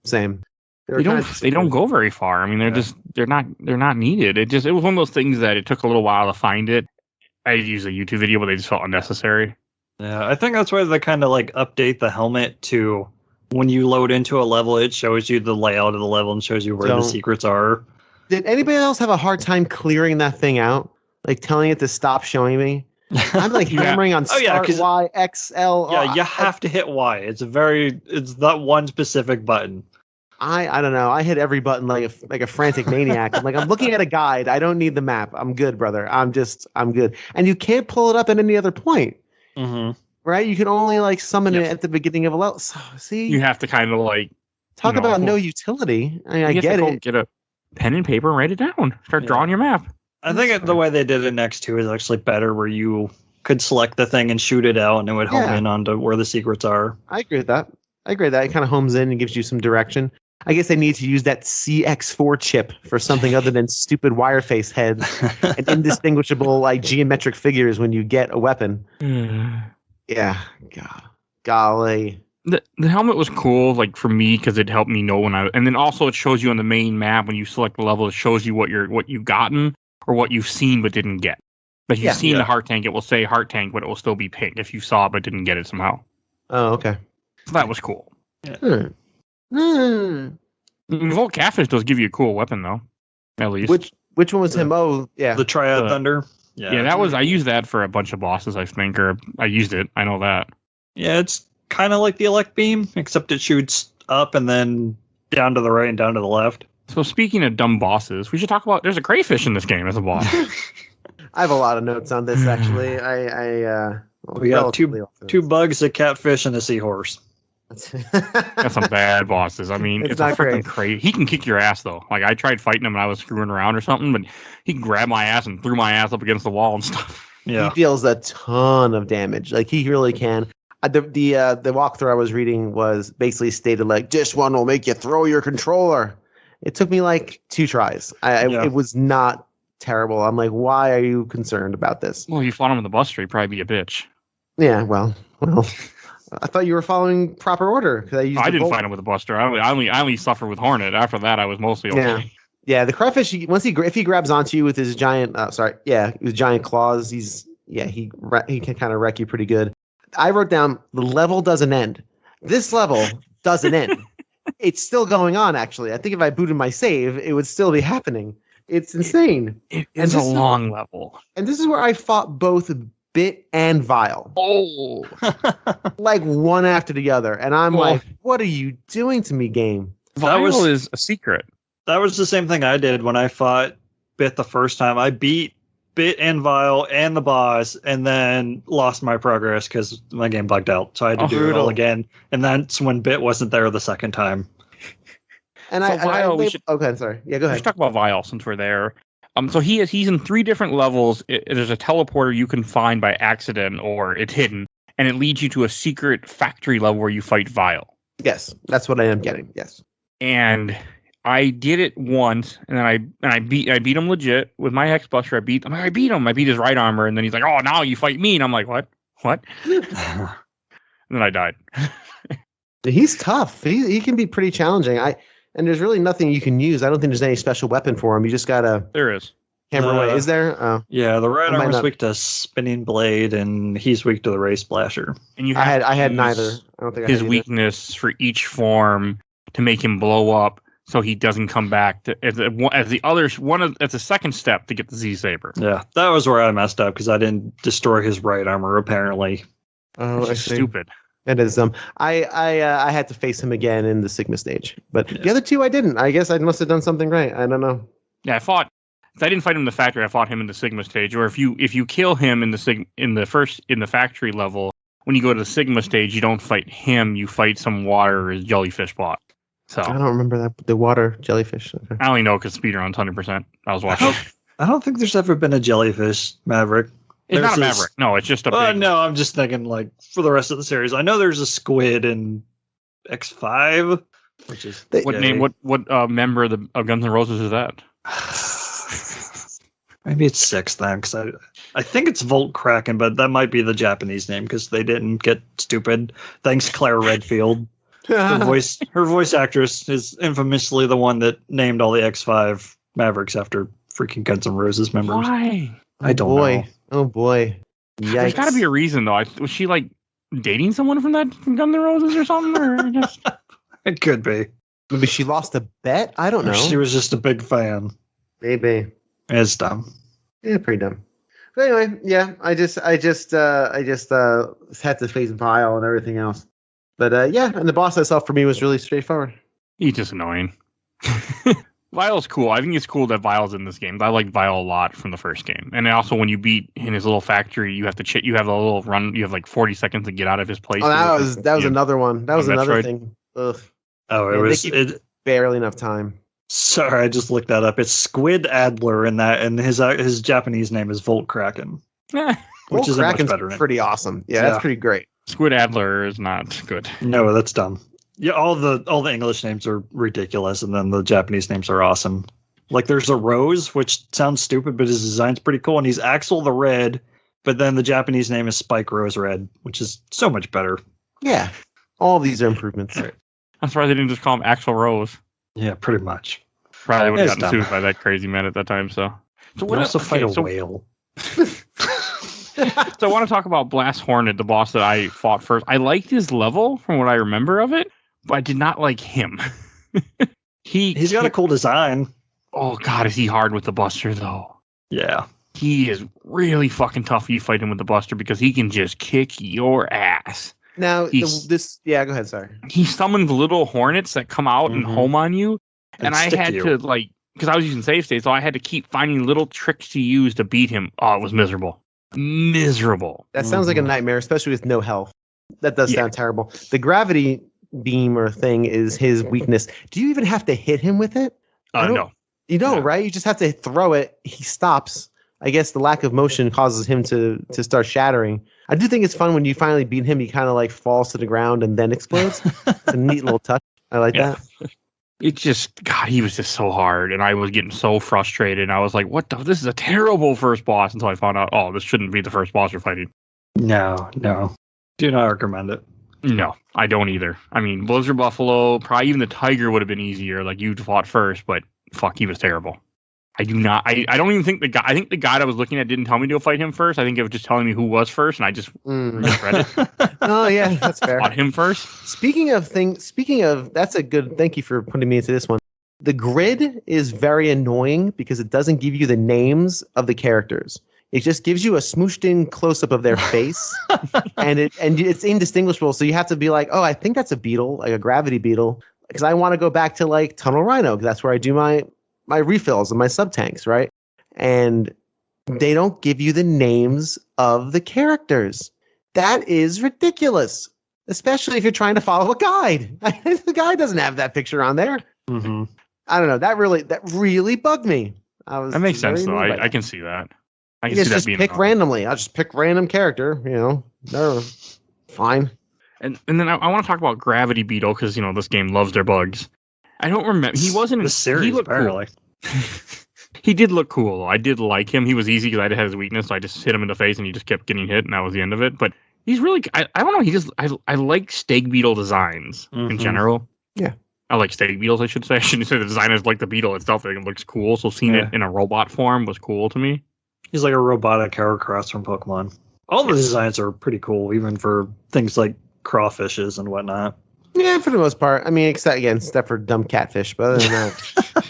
Same. They don't go very far. I mean, they're not needed. It was one of those things that it took a little while to find it. I used a YouTube video, but they just felt unnecessary. Yeah, I think that's why they kind of like update the helmet to when you load into a level, it shows you the layout of the level and shows you where the secrets are. Did anybody else have a hard time clearing that thing out? Like telling it to stop showing me? I'm like hammering on start Y, X, L. Yeah, you have to hit Y. It's that one specific button. I don't know. I hit every button like a frantic maniac. I'm like, I'm looking at a guide. I don't need the map. I'm good, brother. I'm good. And you can't pull it up at any other point. Mm-hmm. Right? You can only like summon it at the beginning of a level. So, see, You have to kind of like talk about no utility. I mean, I you get have to it. Get a pen and paper and write it down. Start drawing your map. I think the way they did it next to is actually better, where you could select the thing and shoot it out, and it would home in onto where the secrets are. I agree with that. It kind of homes in and gives you some direction. I guess they need to use that CX4 chip for something other than stupid wire face heads and indistinguishable like geometric figures when you get a weapon. Yeah. God. Golly. The helmet was cool, like for me, because it helped me know and then also it shows you on the main map when you select the level, it shows you what you've gotten or what you've seen but didn't get. Like you've seen the heart tank, it will say heart tank, but it will still be pink if you saw it but didn't get it somehow. Oh, okay. So that was cool. Yeah. Volt Catfish does give you a cool weapon though, at least. Which one was him? Oh, yeah. The Triad Thunder. Yeah, I used that for a bunch of bosses, I think, or I used it. I know that. Yeah, it's kind of like the Elect Beam, except it shoots up and then down to the right and down to the left. So speaking of dumb bosses, we should talk about, there's a crayfish in this game as a boss. I have a lot of notes on this, actually. We got two bugs, a catfish, and a seahorse. That's some bad bosses. I mean, it's a freaking crazy. He can kick your ass though. Like I tried fighting him and I was screwing around or something, but he grabbed my ass and threw my ass up against the wall and stuff. Yeah, he deals a ton of damage. Like he really can. The walkthrough I was reading was basically stated like, "This one will make you throw your controller." It took me like 2 tries. It was not terrible. I'm like, why are you concerned about this? Well, you fought him in the bus street, probably be a bitch. Yeah, well. I thought you were following proper order. I didn't fight him with a buster. I only suffered with Hornet. After that, I was mostly okay. Yeah. The crayfish. If he grabs onto you with his giant, with giant claws, he can kind of wreck you pretty good. I wrote down the level doesn't end. This level doesn't end. It's still going on. Actually, I think if I booted my save, it would still be happening. It's insane. It is a long level, and this is where I fought both Bit and Vile. Oh, like one after the other. And I'm like, what are you doing to me, game? Vile is a secret. That was the same thing I did when I fought Bit the first time. I beat Bit and Vile and the boss and then lost my progress because my game bugged out. So I had to do it all again. And that's when Bit wasn't there the second time. And okay, sorry. Yeah, go ahead. Let's talk about Vile since we're there. So he's in 3 different levels. There's a teleporter you can find by accident or it's hidden, and it leads you to a secret factory level where you fight Vile. Yes, that's what I am getting. Yes. And I did it once, and then I beat him legit with my Hex Buster. I beat him. I beat his right armor, and then he's like, "Oh, now you fight me." And I'm like, "What? What?" And then I died. He's tough. He can be pretty challenging. And there's really nothing you can use. I don't think there's any special weapon for him. You just gotta. There is. Hammer away. Is there? Oh. Yeah, the right arm is weak to Spinning Blade, and he's weak to the Ray Splasher. And you I had neither. I don't think his weakness for each form to make him blow up, so he doesn't come back as the others. As a second step to get the Z Saber. Yeah, that was where I messed up because I didn't destroy his right armor. Apparently. Oh, I see. Stupid. It is I had to face him again in the Sigma stage, but the other 2 I didn't. I guess I must have done something right. I don't know. Yeah, I didn't fight him in the factory. I fought him in the Sigma stage. Or if you kill him in the factory level, when you go to the Sigma stage, you don't fight him. You fight some water or jellyfish bot. So I don't remember that the water jellyfish. Okay. I only know because speedruns 100%. I was watching. I don't think there's ever been a jellyfish Maverick. It's not a Maverick. No, it's just a big... No, I'm just thinking, like, for the rest of the series. I know there's a squid in X5, which is... What member of Guns N' Roses is that? Maybe it's 6 then, because I think it's Volt Kraken, but that might be the Japanese name, because they didn't get stupid. Thanks, Claire Redfield. Her voice actress is infamously the one that named all the X5 Mavericks after freaking Guns N' Roses members. Why? I don't know. Oh boy! Yikes. There's got to be a reason though. Was she like dating someone from Guns N' Roses or something? Or just... It could be. Maybe she lost a bet. I don't know. She was just a big fan. Maybe. It's dumb. Yeah, pretty dumb. But anyway, yeah. I just had to face Vile and everything else. But yeah, and the boss itself for me was really straightforward. He's just annoying. Vile's cool. I think it's cool that Vile's in this game. I like Vile a lot from the first game. And also, when you beat in his little factory, you have to you have a little run. You have like 40 seconds to get out of his place. Oh, that was another one. That was another thing. Ugh. Oh, barely enough time. Sorry, I just looked that up. It's Squid Adler in that, and his Japanese name is Volt Kraken, which is a much better name. Pretty awesome. Yeah, that's pretty great. Squid Adler is not good. No, that's dumb. Yeah, all the English names are ridiculous, and then the Japanese names are awesome. Like there's a Rose, which sounds stupid, but his design's pretty cool, and he's Axel the Red, but then the Japanese name is Spike Rose Red, which is so much better. Yeah, all of these are improvements. Right. I'm surprised they didn't just call him Axel Rose. Yeah, pretty much. Probably would have gotten sued by that crazy man at that time. So what else? Fight a whale. So I want to talk about Blast Hornet, the boss that I fought first. I liked his level from what I remember of it, but I did not like him. He's got a cool design. Oh God, is he hard with the Buster though? Yeah. He is really fucking tough if you fight him with the Buster because he can just kick your ass. Now, go ahead, sorry. He summons little hornets that come out and home on you. And I had to, like, because I was using save state, so I had to keep finding little tricks to use to beat him. Oh, it was miserable. Miserable. That sounds like a nightmare, especially with no health. That does sound terrible. The gravity beam or thing is his weakness. Do you even have to hit him with it? No. You don't, right? You just have to throw it. He stops. I guess the lack of motion causes him to start shattering. I do think it's fun when you finally beat him. He kind of like falls to the ground and then explodes. It's a neat little touch. I like that. It just, God, he was just so hard. And I was getting so frustrated. And I was like, this is a terrible first boss until I found out, this shouldn't be the first boss you're fighting. No. Do not recommend it. No, I don't either. I mean, Blizzard Buffalo, probably even the Tiger would have been easier. Like you fought first, but fuck, he was terrible. I don't even think I think the guy I was looking at didn't tell me to fight him first. I think it was just telling me who was first, and I just misread it. Oh yeah, that's fair. Fought him first. Speaking of, that's a good, thank you for putting me into this one. The grid is very annoying because it doesn't give you the names of the characters. It just gives you a smooshed in close up of their face, and it's indistinguishable. So you have to be like, oh, I think that's a beetle, like a gravity beetle, because I want to go back to like Tunnel Rhino because that's where I do my refills and my sub tanks, right? And they don't give you the names of the characters. That is ridiculous, especially if you're trying to follow a guide. The guide doesn't have that picture on there. Mm-hmm. I don't know. That really bugged me. That makes sense though. I can see that. I can see that just being pick randomly. I'll just pick random character. They're fine. And then I want to talk about Gravity Beetle because this game loves their bugs. I don't remember. He wasn't the series. He looked apparently. Cool. He did look cool. I did like him. He was easy because I had his weakness, so I just hit him in the face and he just kept getting hit, and that was the end of it. But he's really. I don't know. I like Stag Beetle designs in general. Yeah. I like Stag Beetles. I should say. I shouldn't say the designers like the beetle itself. I think it looks cool. So seeing it in a robot form was cool to me. He's like a robotic Heracross from Pokemon. All the designs are pretty cool, even for things like crawfishes and whatnot. Yeah, for the most part. I mean, except for dumb catfish. But other than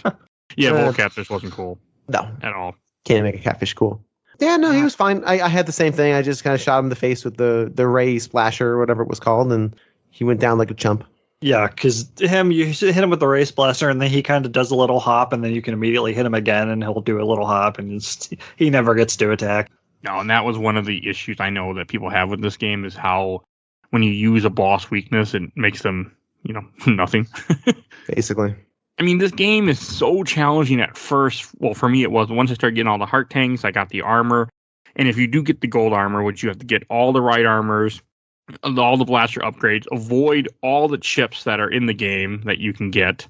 that, Bull Catfish wasn't cool. No, at all. Can't make a catfish cool. Yeah, no, he was fine. I had the same thing. I just kind of shot him in the face with the ray splasher or whatever it was called, and he went down like a chump. Yeah, because you hit him with the ray splasher, and then he kind of does a little hop, and then you can immediately hit him again, and he'll do a little hop, and he never gets to attack. No, and that was one of the issues I know that people have with this game is how when you use a boss weakness, it makes them, nothing. Basically. I mean, this game is so challenging at first. Well, for me, it was. Once I started getting all the heart tanks, I got the armor. And if you do get the gold armor, which you have to get all the right armors, all the blaster upgrades, avoid all the chips that are in the game that you can get.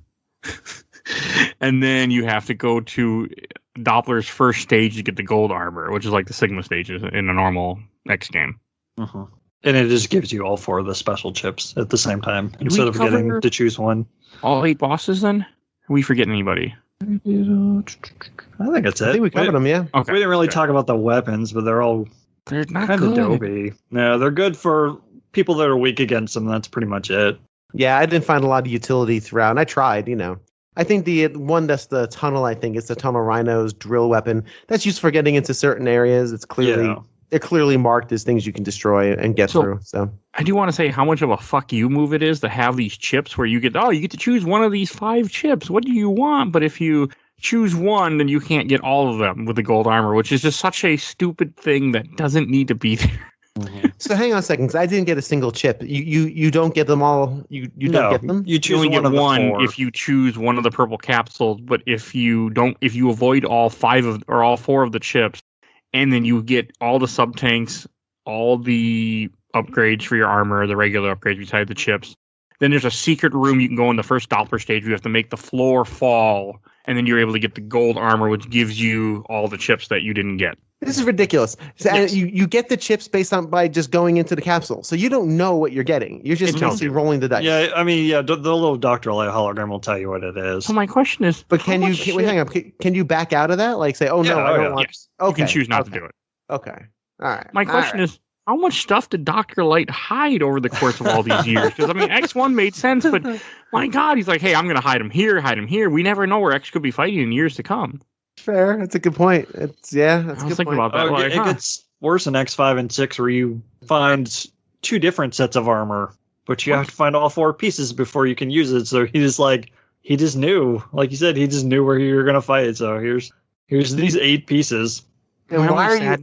And then you have to go to Doppler's first stage to get the gold armor, which is like the Sigma stages in a normal X game. Mm-hmm. And it just gives you all 4 of the special chips at the same time, instead of getting to choose one. All 8 bosses then? Are we forgetting anybody? I think that's it. I think we covered them, yeah. Okay. We didn't really talk about the weapons, but they're not kind good. of dopey. No, they're good for people that are weak against them. That's pretty much it. Yeah, I didn't find a lot of utility throughout, and I tried, I think the one that's the tunnel, I think, is the Tunnel Rhino's drill weapon. That's used for getting into certain areas. It's clearly they're clearly marked as things you can destroy and get through. So I do want to say how much of a fuck you move it is to have these chips where you get to choose one of these 5 chips. What do you want? But if you choose one, then you can't get all of them with the gold armor, which is just such a stupid thing that doesn't need to be there. So hang on a second, because I didn't get a single chip. You don't get them all. You don't get them. You only get one if you choose one of the purple capsules. But if you avoid all 4 of the chips, and then you get all the sub tanks, all the upgrades for your armor, the regular upgrades beside the chips. Then there's a secret room you can go in the first Doppler stage. You have to make the floor fall, and then you're able to get the gold armor, which gives you all the chips that you didn't get. This is ridiculous. So, yes. You get the chips by just going into the capsule, so you don't know what you're getting. You're just basically rolling the dice. Yeah, I mean, the little Dr. Light hologram will tell you what it is. So my question is, but hang on, can you back out of that? Like say, I don't want. Yes. Okay, you can choose not to do it. Okay, all right. My question is, how much stuff did Dr. Light hide over the course of all these years? Because I mean, X1 made sense, but my God, he's like, hey, I'm going to hide him here, hide him here. We never know where X could be fighting in years to come. Fair. That's a good point. That's a good thinking point. about that. It gets worse in X5 and 6 where you find 2 different sets of armor, but you have to find all 4 pieces before you can use it. So he just knew, like you said, he just knew where you were going to fight. So here's these 8 pieces. And why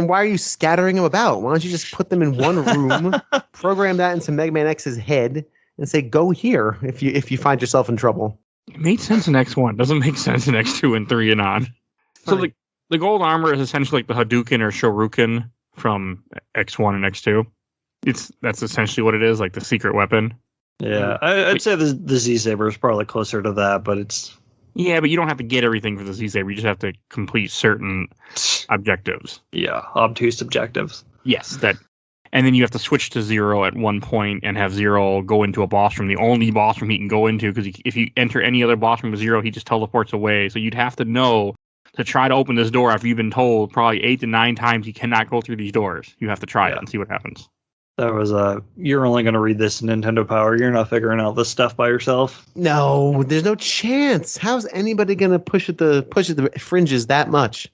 are you scattering them about? Why don't you just put them in one room, program that into Mega Man X's head, and say, go here if you find yourself in trouble? It made sense in X1. Doesn't make sense in X2 and 3 and on. So the gold armor is essentially like the Hadouken or Shoryuken from X1 and X2. That's essentially what it is, like the secret weapon. Yeah, I'd say the Z-Saber is probably closer to that, but it's... Yeah, but you don't have to get everything for the Z-Saber. You just have to complete certain objectives. Yeah, obtuse objectives. Yes, and then you have to switch to Zero at one point and have Zero go into a boss room, the only boss room he can go into, because if you enter any other boss room with Zero, he just teleports away. So you'd have to know to try to open this door after you've been told probably 8 to 9 times you cannot go through these doors. You have to try it and see what happens. That was you're only going to read this in Nintendo Power. You're not figuring out this stuff by yourself. No, there's no chance. How's anybody going to push at the fringes that much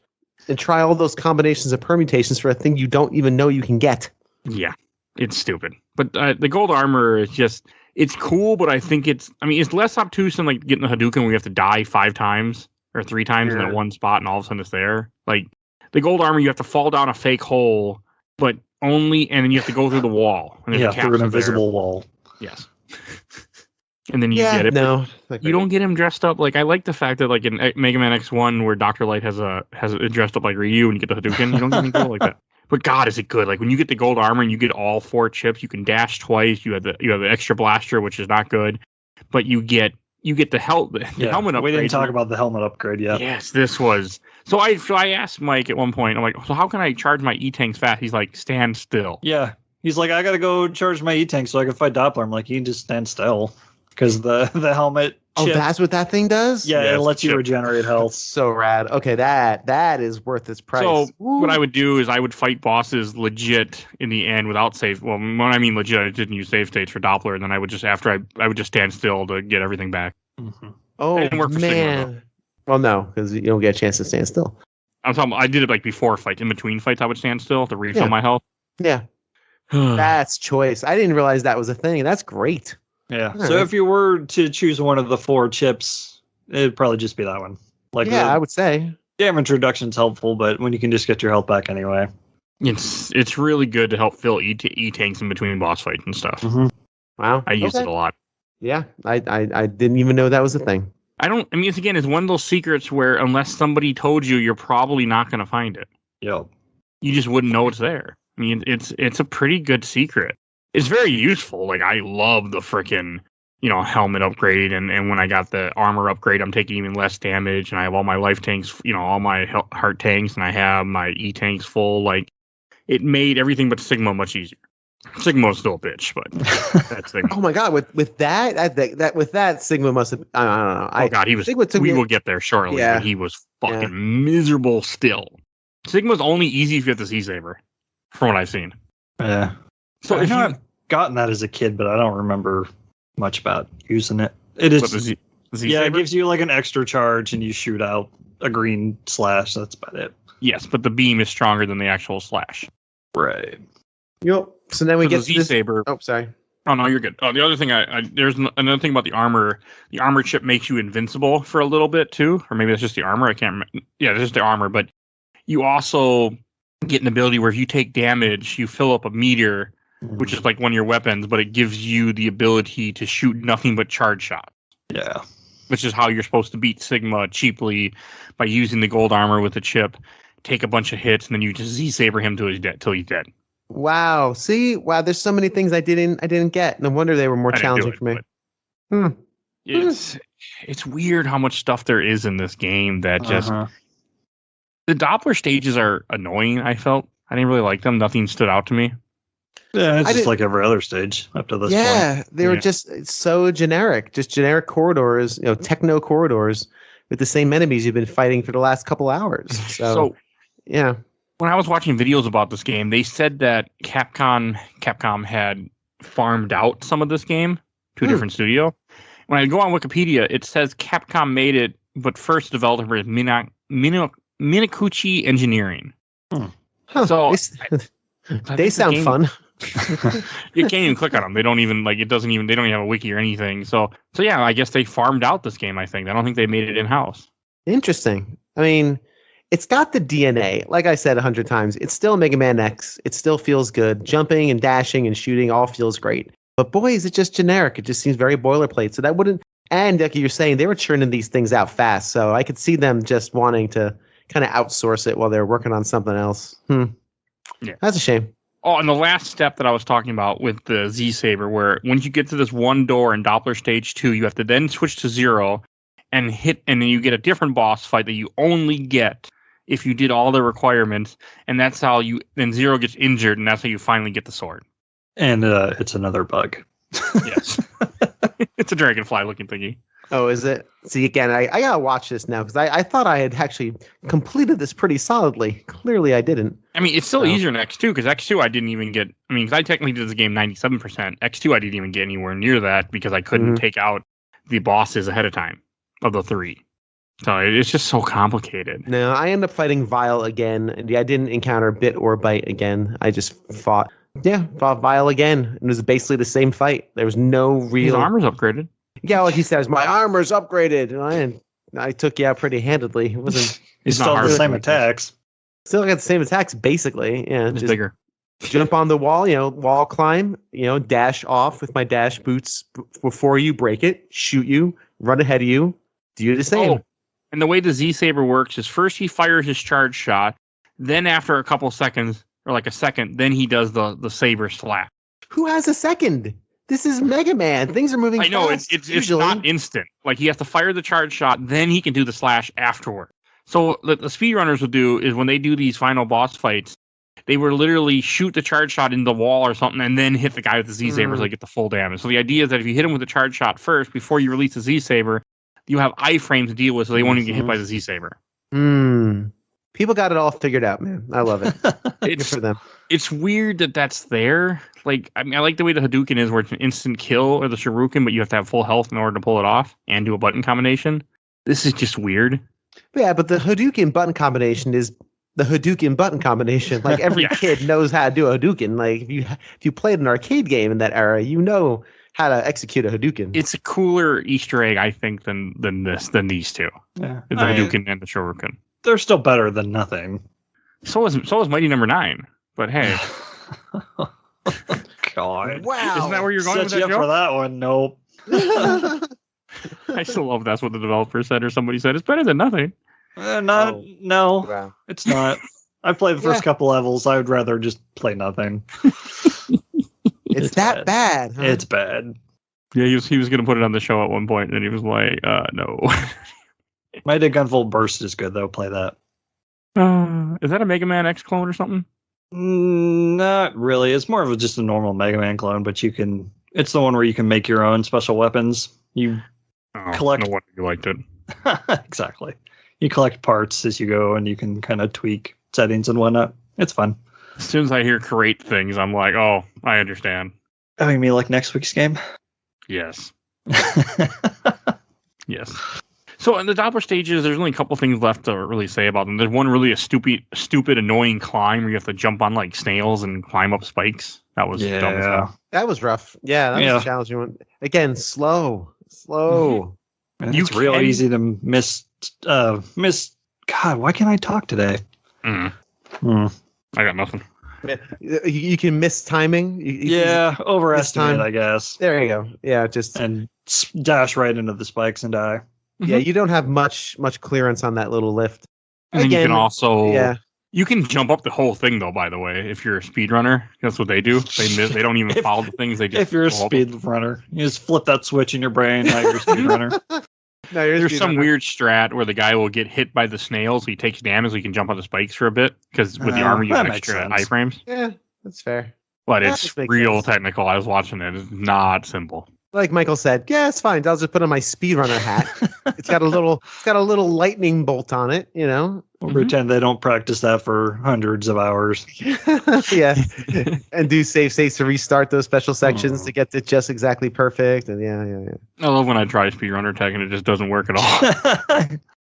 and try all those combinations of permutations for a thing you don't even know you can get? Yeah, it's stupid. But the gold armor is just, it's cool, but I think it's less obtuse than like getting the Hadouken where you have to die 5 times or 3 times in that one spot and all of a sudden it's there. Like the gold armor, you have to fall down a fake hole, but and then you have to go through the wall. And through an invisible wall. Yes. And then you get it. No, you don't get him dressed up. Like I like the fact that like in Mega Man X1 where Dr. Light has it dressed up like Ryu and you get the Hadouken, you don't get anything like that. But God, is it good? Like when you get the gold armor and you get all 4 chips, you can dash twice. You have the extra blaster, which is not good, but you get the helmet upgrade. We didn't talk about the helmet upgrade yet. Yes, this was. So I asked Mike at one point, I'm like, so how can I charge my E-Tanks fast? He's like, stand still. Yeah. He's like, I got to go charge my E-Tank so I can fight Doppler. I'm like, you can just stand still because the helmet. Oh, that's what that thing does? Yeah, it lets you regenerate health. That's so rad. Okay, that is worth its price. So what I would do is I would fight bosses legit in the end without save. Well, when I mean legit, I didn't use save states for Doppler, and then I would just I would just stand still to get everything back. Mm-hmm. Oh man. Well, no, because you don't get a chance to stand still. I did it like before fights. In between fights, I would stand still to refill my health. Yeah. That's choice. I didn't realize that was a thing. That's great. Yeah. All so if you were to choose one of the 4 chips, it'd probably just be that one. Like I would say. Damage reduction's helpful, but when you can just get your health back anyway. It's really good to help fill E-Tanks in between boss fights and stuff. Mm-hmm. Wow. I use it a lot. Yeah. I didn't even know that was a thing. It's one of those secrets where unless somebody told you, you're probably not going to find it. Yep. You just wouldn't know it's there. I mean, it's a pretty good secret. It's very useful. Like, I love the frickin', helmet upgrade. And when I got the armor upgrade, I'm taking even less damage. And I have all my life tanks, all my heart tanks. And I have my E-tanks full. Like, it made everything but Sigma much easier. Sigma's still a bitch, but that's Sigma. Oh my God! With that Sigma must have. I don't know. Oh God, he was. We will get there shortly. Yeah. But he was fucking miserable still. Sigma's only easy if you have the Z-Saber, from what I've seen. Yeah. So I know I've gotten that as a kid, but I don't remember much about using it. It is. Z-Saber? It gives you like an extra charge, and you shoot out a green slash. That's about it. Yes, but the beam is stronger than the actual slash. Right. Yep. So then we So get the to this. Z-Saber. Oh, sorry. Oh no, you're good. Oh, the other thing, there's another thing about the armor. The armor chip makes you invincible for a little bit too, or maybe that's just the armor. I can't remember. Yeah, it's just the armor, but you also get an ability where if you take damage, you fill up a meter, which is like one of your weapons, but it gives you the ability to shoot nothing but charge shots. Yeah. Which is how you're supposed to beat Sigma cheaply by using the gold armor with the chip, take a bunch of hits, and then you just Z-Saber him till he's dead. Wow. See, wow. There's so many things I didn't get. No wonder they were more challenging for me. It's weird how much stuff there is in this game that just the Doppler stages are annoying. I felt I didn't really like them. Nothing stood out to me. Yeah, it's just like every other stage up to this point. Yeah, they were just so generic, just generic corridors, techno corridors with the same enemies you've been fighting for the last couple hours. So yeah. When I was watching videos about this game, they said that Capcom had farmed out some of this game to a different studio. When I go on Wikipedia, it says Capcom made it, but first developer is Minakuchi Engineering. So they sound fun. You can't even click on them. They don't even they don't even have a wiki or anything. So yeah, I guess they farmed out this game, I think. I don't think they made it in-house. Interesting. I mean, it's got the DNA. Like I said 100 times, it's still Mega Man X. It still feels good. Jumping and dashing and shooting all feels great. But boy, is it just generic. It just seems very boilerplate. So that wouldn't... And like you're saying, they were churning these things out fast. So I could see them just wanting to kind of outsource it while they're working on something else. Yeah. That's a shame. Oh, and the last step that I was talking about with the Z-Saber, where once you get to this one door in Doppler Stage 2, you have to then switch to 0 and then you get a different boss fight that you only get if you did all the requirements, and that's how then 0 gets injured, and that's how you finally get the sword. And it's another bug. Yes. It's a dragonfly-looking thingy. Oh, is it? See, again, I gotta watch this now, because I thought I had actually completed this pretty solidly. Clearly, I didn't. I mean, it's still easier than X2, because X2 I didn't even get... I mean, because I technically did this game 97%. X2 I didn't even get anywhere near that, because I couldn't take out the bosses ahead of time of the 3. So it's just so complicated. No, I end up fighting Vile again. I didn't encounter Bit or Bite again. I just fought Vile again. It was basically the same fight. There was no real... His armor's upgraded. Yeah, like he says, my armor's upgraded. And I took you out pretty handedly. It wasn't... It's still the same attacks. Still got the same attacks, basically. Yeah, just bigger. Jump on the wall, wall climb, dash off with my dash boots before you break it, shoot you, run ahead of you, do the same. Oh. And the way the Z-Saber works is first he fires his charge shot, then after a couple seconds, or like a second, then he does the saber slap. Who has a second? This is Mega Man. Things are moving fast. I know, it's not instant. Like, he has to fire the charge shot, then he can do the slash afterward. So what the speedrunners will do is when they do these final boss fights, they would literally shoot the charge shot in the wall or something and then hit the guy with the Z-Saber so they get the full damage. So the idea is that if you hit him with the charge shot first, before you release the Z-Saber, you have iframes to deal with, so they won't even get hit by the Z-Saber. People got it all figured out, man. I love it. Good for them. It's weird that that's there. Like, I mean, I like the way the Hadouken is, where it's an instant kill, or the Shuriken, but you have to have full health in order to pull it off and do a button combination. This is just weird. But the Hadouken button combination is the Hadouken button combination. Like, every kid knows how to do a Hadouken. Like, if you played an arcade game in that era, you know how to execute a Hadouken. It's a cooler Easter egg, I think, than these two. Yeah, the Hadouken and the Shuriken. They're still better than nothing. So is Mighty Number 9. But hey, God, wow, isn't that where you're going with that joke? For that one? Nope. I still love that's what the developer said, or somebody said. It's better than nothing. No, wow. It's not. I played the first couple levels. I would rather just play nothing. It's that bad. Huh? It's bad. Yeah, he was going to put it on the show at one point, and then he was like, no. Mighty Gunvolt Burst is good, though. Play that. Is that a Mega Man X clone or something? Not really. It's more of just a normal Mega Man clone, but you can... It's the one where you can make your own special weapons. You collect... No wonder you liked it. Exactly. You collect parts as you go, and you can kind of tweak settings and whatnot. It's fun. As soon as I hear create things, I'm like, oh, I understand. Oh, you mean like next week's game? Yes. Yes. So in the Doppler stages, there's only a couple things left to really say about them. There's one really a stupid, annoying climb where you have to jump on like snails and climb up spikes. That was dumb as hell. That was rough. Yeah, that was a challenging one. Again, slow. It's real easy to miss. God, why can't I talk today? I got nothing. You can miss timing. Overestimate, I guess. There you go. Yeah, and dash right into the spikes and die. Yeah, you don't have much clearance on that little lift. And then you can also you can jump up the whole thing though. By the way, if you're a speedrunner, that's what they do. They don't even follow the things. They just if you're a speedrunner, you just flip that switch in your brain. Now you're a speedrunner. There's some weird strat where the guy will get hit by the snails, so he takes damage, so he can jump on the spikes for a bit because with the armor you have extra iframes. Yeah, that's fair. But it's real technical. I was watching it. It's not simple. Like Michael said, yeah, it's fine. I'll just put on my speedrunner hat. It's got a little lightning bolt on it, you know. We'll pretend they don't practice that for hundreds of hours. Yeah, and do save states to restart those special sections to get it just exactly perfect. And yeah. I love when I try speedrunner tech and it just doesn't work at all.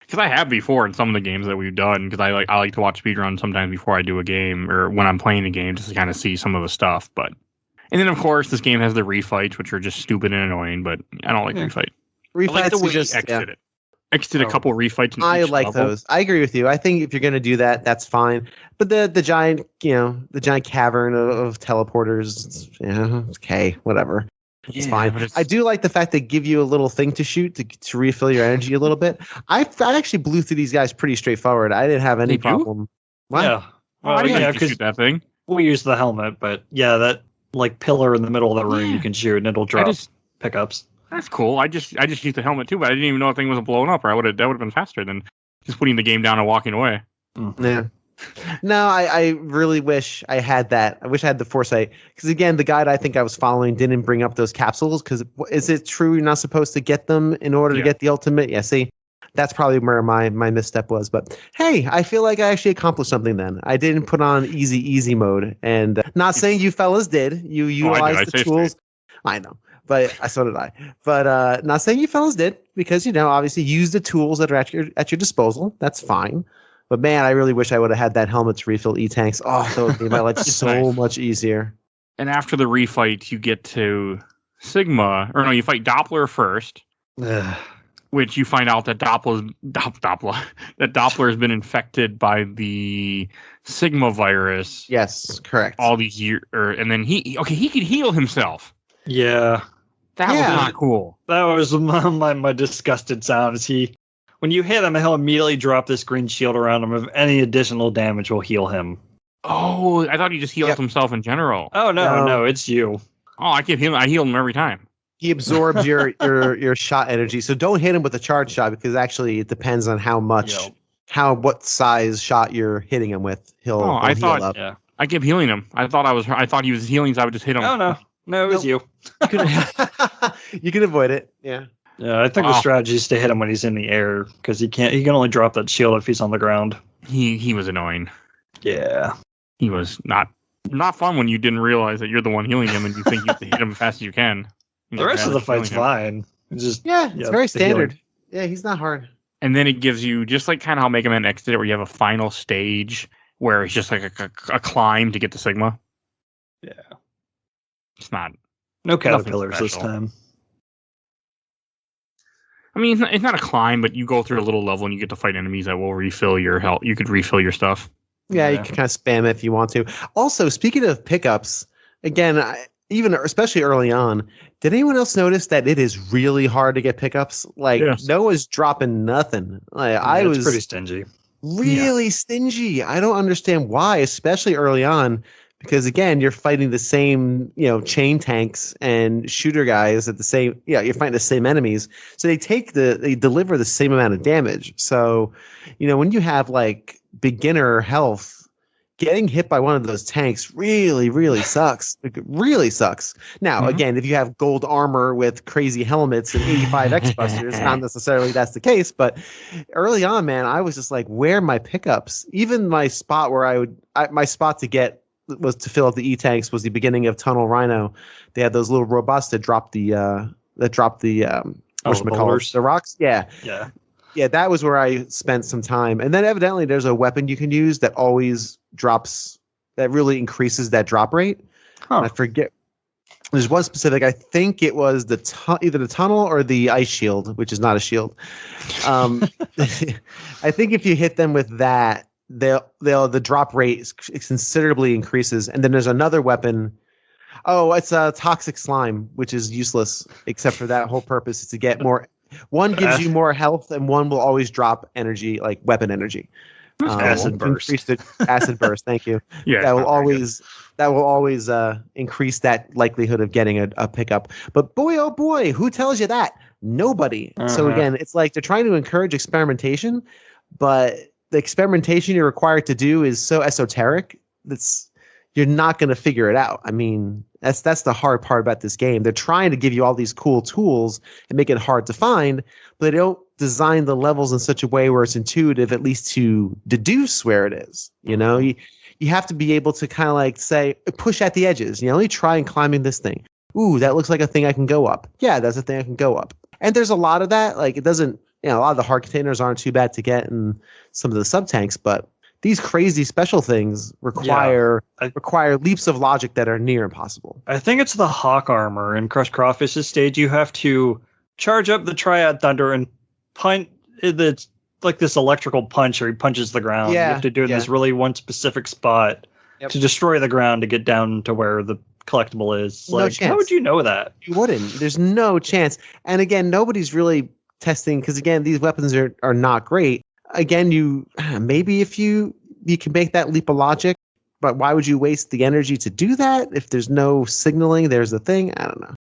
Because I have before in some of the games that we've done. Because I like to watch speedrun sometimes before I do a game or when I'm playing a game just to kind of see some of the stuff, but. And then, of course, this game has the refights, which are just stupid and annoying, but I don't like refight. Refights I like the way just X did it. X did a couple refights. I like those. I agree with you. I think if you're going to do that, that's fine. But the giant, the giant cavern of teleporters, okay, whatever. It's fine. I do like the fact they give you a little thing to shoot to refill your energy a little bit. I actually blew through these guys pretty straightforward. I didn't have any problem. What? Yeah. Well, I didn't shoot that thing. We use the helmet, but that like pillar in the middle of the room you can shoot and it'll drop pickups. That's cool. I just used the helmet too, but I didn't even know the thing wasn't blowing up, or that would have been faster than just putting the game down and walking away. Yeah. No, I really wish I had that. I wish I had the foresight. Because again, the guide I think I was following didn't bring up those capsules. Because is it true you're not supposed to get them in order to get the ultimate? Yeah, see, that's probably where my misstep was. But hey, I feel like I actually accomplished something then. I didn't put on easy mode. And not saying you fellas did. You utilized the tools. I know. But so did I. But not saying you fellas did, because obviously use the tools that are at your disposal. That's fine. But man, I really wish I would have had that helmet to refill E-tanks. Oh, that would make my life so much easier. And after the refight, you get to Sigma, or no, you fight Doppler first, which you find out that Doppler has been infected by the Sigma virus. Yes, correct. All these years, and then he could heal himself. Yeah. That was not cool. That was my disgusted sound. When you hit him, he'll immediately drop this green shield around him. If any additional damage will heal him. Oh, I thought he just healed himself in general. Oh no, it's you. Oh, I heal him every time. He absorbs your shot energy. So don't hit him with a charge shot, because actually it depends on how much, what size shot you're hitting him with. He'll heal up. Yeah. I kept healing him. I thought he was healing, so I would just hit him. Oh no, it was you. You can avoid it. Yeah. Yeah, I think the strategy is to hit him when he's in the air, because he can only drop that shield if he's on the ground. He was annoying. Yeah. He was not fun when you didn't realize that you're the one healing him and you think you have to hit him as fast as you can. The rest of the fight's fine. It's just it's very standard. Yeah, he's not hard. And then it gives you, just like kind of how Mega Man X did it, where you have a final stage where it's just like a climb to get to Sigma. Yeah. It's not. No caterpillars this time. I mean, it's not a climb, but you go through a little level and you get to fight enemies that will refill your health. You could refill your stuff. Yeah, you can kind of spam it if you want to. Also, speaking of pickups, again, especially early on, did anyone else notice that it is really hard to get pickups? Like, Noah's dropping nothing. I was pretty stingy. Really stingy. I don't understand why, especially early on. Because again, you're fighting the same, chain tanks and shooter guys at the same. Yeah, you're fighting the same enemies, so they deliver the same amount of damage. So, when you have like beginner health, getting hit by one of those tanks really, really sucks. It really sucks. Now, again, if you have gold armor with crazy helmets and 85 X busters, not necessarily that's the case. But early on, man, I was just like, where are my pickups? Even my spot where my spot to get was to fill up the E-tanks was the beginning of Tunnel Rhino. They had those little robots that drop the the rocks. Yeah. Yeah, that was where I spent some time. And then evidently there's a weapon you can use that always drops, that really increases that drop rate. Huh. I forget. There's one specific, I think it was either the tunnel or the ice shield, which is not a shield. I think if you hit them with that, the drop rate considerably increases. And then there's another weapon. Oh, it's a toxic slime, which is useless, except for that whole purpose is to get more. One gives you more health, and one will always drop energy, like weapon energy. Acid burst. Acid burst. Thank you. Yeah, that will always increase that likelihood of getting a pickup. But boy, oh boy, who tells you that? Nobody. So again, it's like they're trying to encourage experimentation, but the experimentation you're required to do is so esoteric that's you're not going to figure it out. I mean, that's the hard part about this game. They're trying to give you all these cool tools and make it hard to find, but they don't design the levels in such a way where it's intuitive, at least to deduce where it is. You know, you have to be able to kind of like say, push at the edges. You know, let me try and climbing this thing. Ooh, that looks like a thing I can go up. Yeah, that's a thing I can go up. And there's a lot of that. Like it doesn't, you know, a lot of the hard containers aren't too bad to get in some of the sub tanks, but these crazy special things require leaps of logic that are near impossible. I think it's the Hawk armor in Crushed Crawfish's stage. You have to charge up the Triad Thunder and punch. It's like this electrical punch, or he punches the ground. Yeah, you have to do it in this really one specific spot to destroy the ground to get down to where the collectible is. No Like, chance. how would you know that? You wouldn't. There's no chance. And again, nobody's really testing because again, these weapons are not great. Again, maybe if you can make that leap of logic, but why would you waste the energy to do that if there's no signaling? There's a thing. I don't know.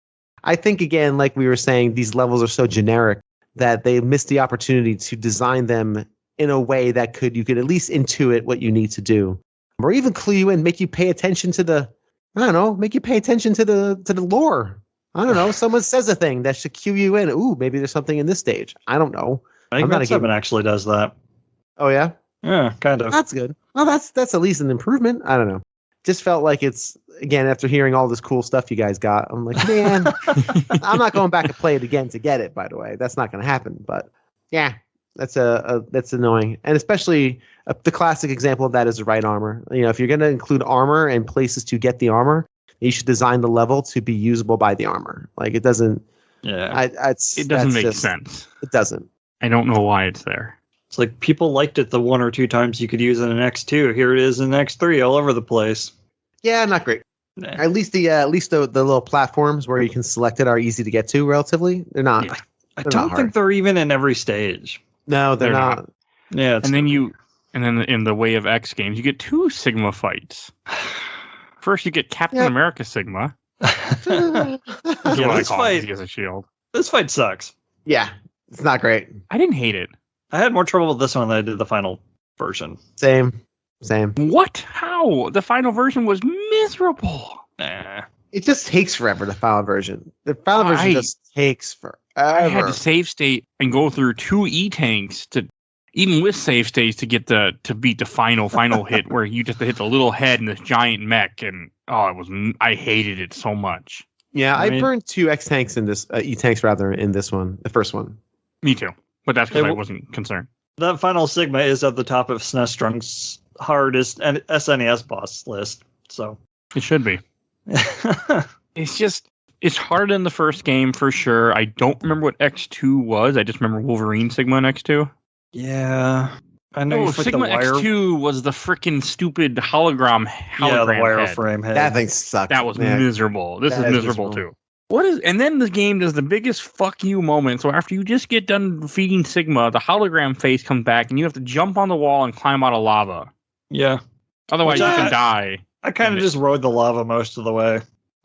I think again, like we were saying, these levels are so generic that they missed the opportunity to design them in a way that you could at least intuit what you need to do, or even clue you in, make you pay attention to the lore. I don't know. Someone says a thing that should cue you in. Ooh, maybe there's something in this stage. I don't know. I think Red 7 actually does that. Oh yeah. Yeah, kind of. That's good. Well, that's at least an improvement. I don't know. Just felt like it's, again, after hearing all this cool stuff you guys got, I'm like, man, I'm not going back to play it again to get it, by the way. That's not going to happen. But yeah, that's annoying. And especially the classic example of that is the right armor. You know, if you're going to include armor and places to get the armor, you should design the level to be usable by the armor. Like it doesn't. Yeah. It doesn't make sense. It doesn't. I don't know why it's there. It's like people liked it the one or two times you could use it in X2. Here it is in X3 all over the place. Yeah, not great. Nah. At least the little platforms where you can select it are easy to get to relatively. They're not. Yeah. I don't think they're even in every stage. No, they're not. Yeah. And then in the Way of X games, you get 2 Sigma fights. First, you get Captain America Sigma. This fight he has a shield. This fight sucks. Yeah, it's not great. I didn't hate it. I had more trouble with this one than I did the final version. Same. What? How? The final version was miserable. Nah. It just takes forever, the final version. The final version just takes forever. I had to save state and go through 2 E-tanks even with save states to get to beat the final hit where you just hit the little head in this giant mech, and I hated it so much. Yeah, I burned 2 X-tanks in this, E-tanks rather, in this one, the first one. Me too. But that's because I wasn't concerned. That final Sigma is at the top of SNES Drunk's hardest and SNES boss list. So it should be. It's harder than the first game for sure. I don't remember what X2 was. I just remember Wolverine Sigma in X2. Yeah. I know. Sigma X2 was the freaking stupid hologram yeah, the head. wireframe head. That thing sucked. That was miserable. This is miserable too. And then the game does the biggest fuck you moment. So after you just get done defeating Sigma, the hologram face comes back and you have to jump on the wall and climb out of lava. Yeah. Otherwise you can die. I kind of just rode the lava most of the way.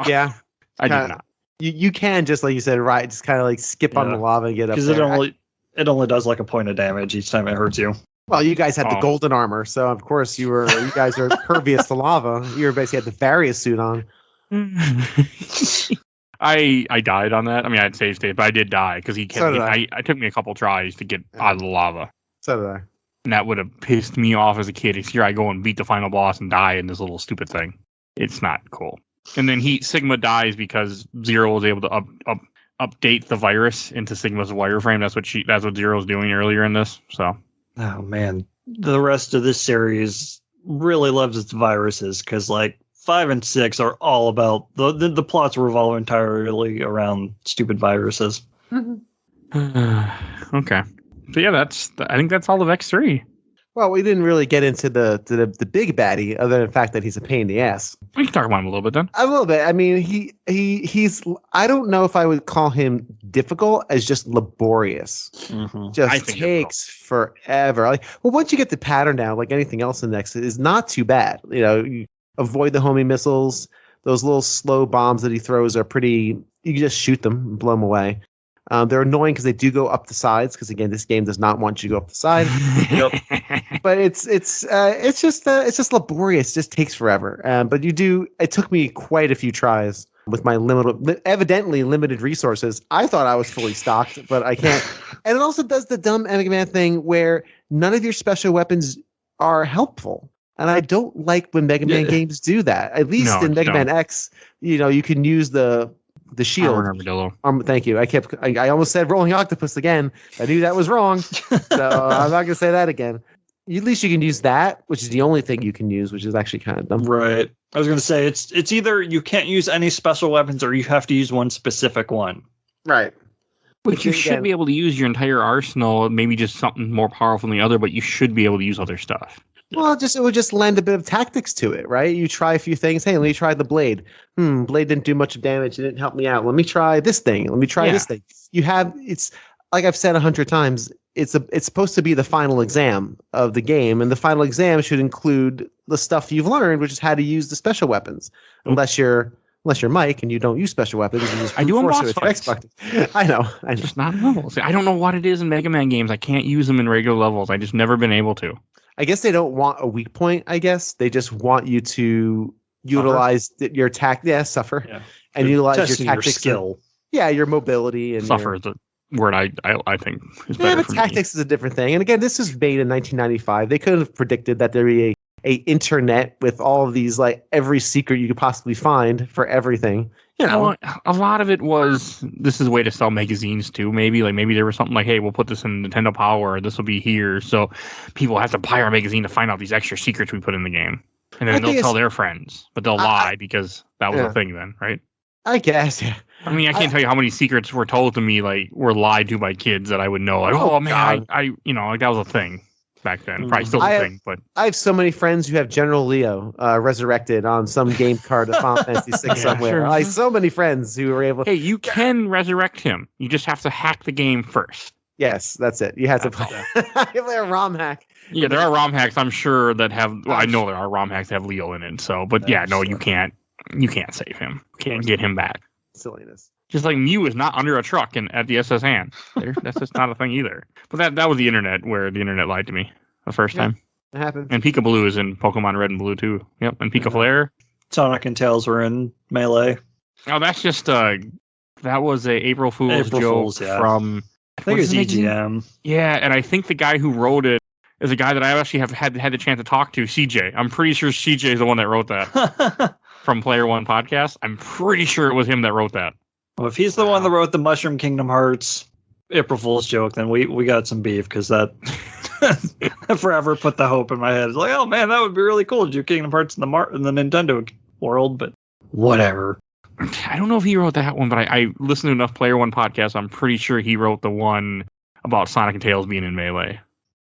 Yeah. I did not. You can just, like you said, right, just kind of like skip on the lava and get up there. Because it only does like a point of damage each time it hurts you. Well, you guys had the golden armor, so of course you guys are pervious to lava. You basically had the Various suit on. I died on that. I mean, I had save state, but I did die because he kept I took me a couple tries to get out of the lava. So did I. And that would have pissed me off as a kid. Here I go and beat the final boss and die in this little stupid thing. It's not cool. And then Sigma dies because Zero was able to update the virus into Sigma's wireframe. That's what Zero's doing earlier in this. So. Oh man, the rest of this series really loves its viruses because like 5 and 6 are all about the plots revolve entirely around stupid viruses. Okay, so yeah, I think that's all of X3. Well, we didn't really get into the big baddie, other than the fact that he's a pain in the ass. We can talk about him a little bit then. A little bit. I mean, he's. I don't know if I would call him difficult as just laborious. Mm-hmm. Just takes forever. Like, well, once you get the pattern down, like anything else in Next, is not too bad. You know, you avoid the homing missiles. Those little slow bombs that he throws are pretty. You can just shoot them and blow them away. They're annoying because they do go up the sides. Because again, this game does not want you to go up the side. But it's just laborious. It just takes forever. But it took me quite a few tries with my evidently limited resources. I thought I was fully stocked, but I can't. And it also does the dumb Mega Man thing where none of your special weapons are helpful. And I don't like when Mega Man games do that. At least in Mega Man X, you can use the shield. Thank you. I almost said rolling octopus again. I knew that was wrong. So I'm not going to say that again. At least you can use that, which is the only thing you can use, which is actually kind of dumb. Right. I was going to say it's either you can't use any special weapons or you have to use one specific one. Right. But you should be able to use your entire arsenal, maybe just something more powerful than the other, but you should be able to use other stuff. Well, it would just lend a bit of tactics to it, right? You try a few things. Hey, let me try the blade. Blade didn't do much damage. It didn't help me out. Let me try this thing. Let me try this thing. It's like I've said 100 times. It's supposed to be the final exam of the game, and the final exam should include the stuff you've learned, which is how to use the special weapons. Unless you're Mike and you don't use special weapons. I do on boss fights. I know. Just not in levels. I don't know what it is in Mega Man games. I can't use them in regular levels. I just never been able to. I guess they don't want a weak point, I guess. They just want you to utilize your suffer. Yeah. And utilize your tactics. Skill. Your mobility. And suffer is the word I think is better. Yeah, but tactics is a different thing. And again, this was made in 1995. They could have predicted that there'd be a internet with all of these, like every secret you could possibly find for everything. Well, a lot of it was this is a way to sell magazines too. Maybe there was something like, hey, we'll put this in Nintendo Power. Or this will be here, so people have to buy our magazine to find out these extra secrets we put in the game, and then they'll tell their friends, but they'll lie because that was a thing then, right? I guess. Yeah. I mean, I can't tell you how many secrets were told to me, like were lied to by kids that I would know. Like, oh man, I like that was a thing back then. Probably still a thing, but I have so many friends who have General Leo resurrected on some game card of Final Fantasy VI somewhere. Sure. I have so many friends who were able. Hey, you can resurrect him. You just have to hack the game first. Yes, that's it. You have to play a ROM hack. Yeah, there are ROM hacks. I'm sure that have. Well, I know there are ROM hacks that have Leo in it. So, but you can't. You can't save him. Can't get him back. Silliness. Just like Mew is not under a truck at the SS hand. That's just not a thing either. But that was the internet where the internet lied to me the first time. It happened. And Pika Blue is in Pokemon Red and Blue too. Yep. And Pika Flare. Sonic and Tails were in Melee. Oh, that's just that was a April Fool's joke from. I think it was EGM. Yeah, and I think the guy who wrote it is a guy that I actually have had the chance to talk to, CJ. I'm pretty sure CJ is the one that wrote that from Player One Podcast. I'm pretty sure it was him that wrote that. Well, if he's the one that wrote the Mushroom Kingdom Hearts April Fool's joke, then we got some beef because that forever put the hope in my head. It's like, oh man, that would be really cool to do Kingdom Hearts in the Nintendo world, but whatever. I don't know if he wrote that one, but I listened to enough Player One podcasts. I'm pretty sure he wrote the one about Sonic and Tails being in Melee.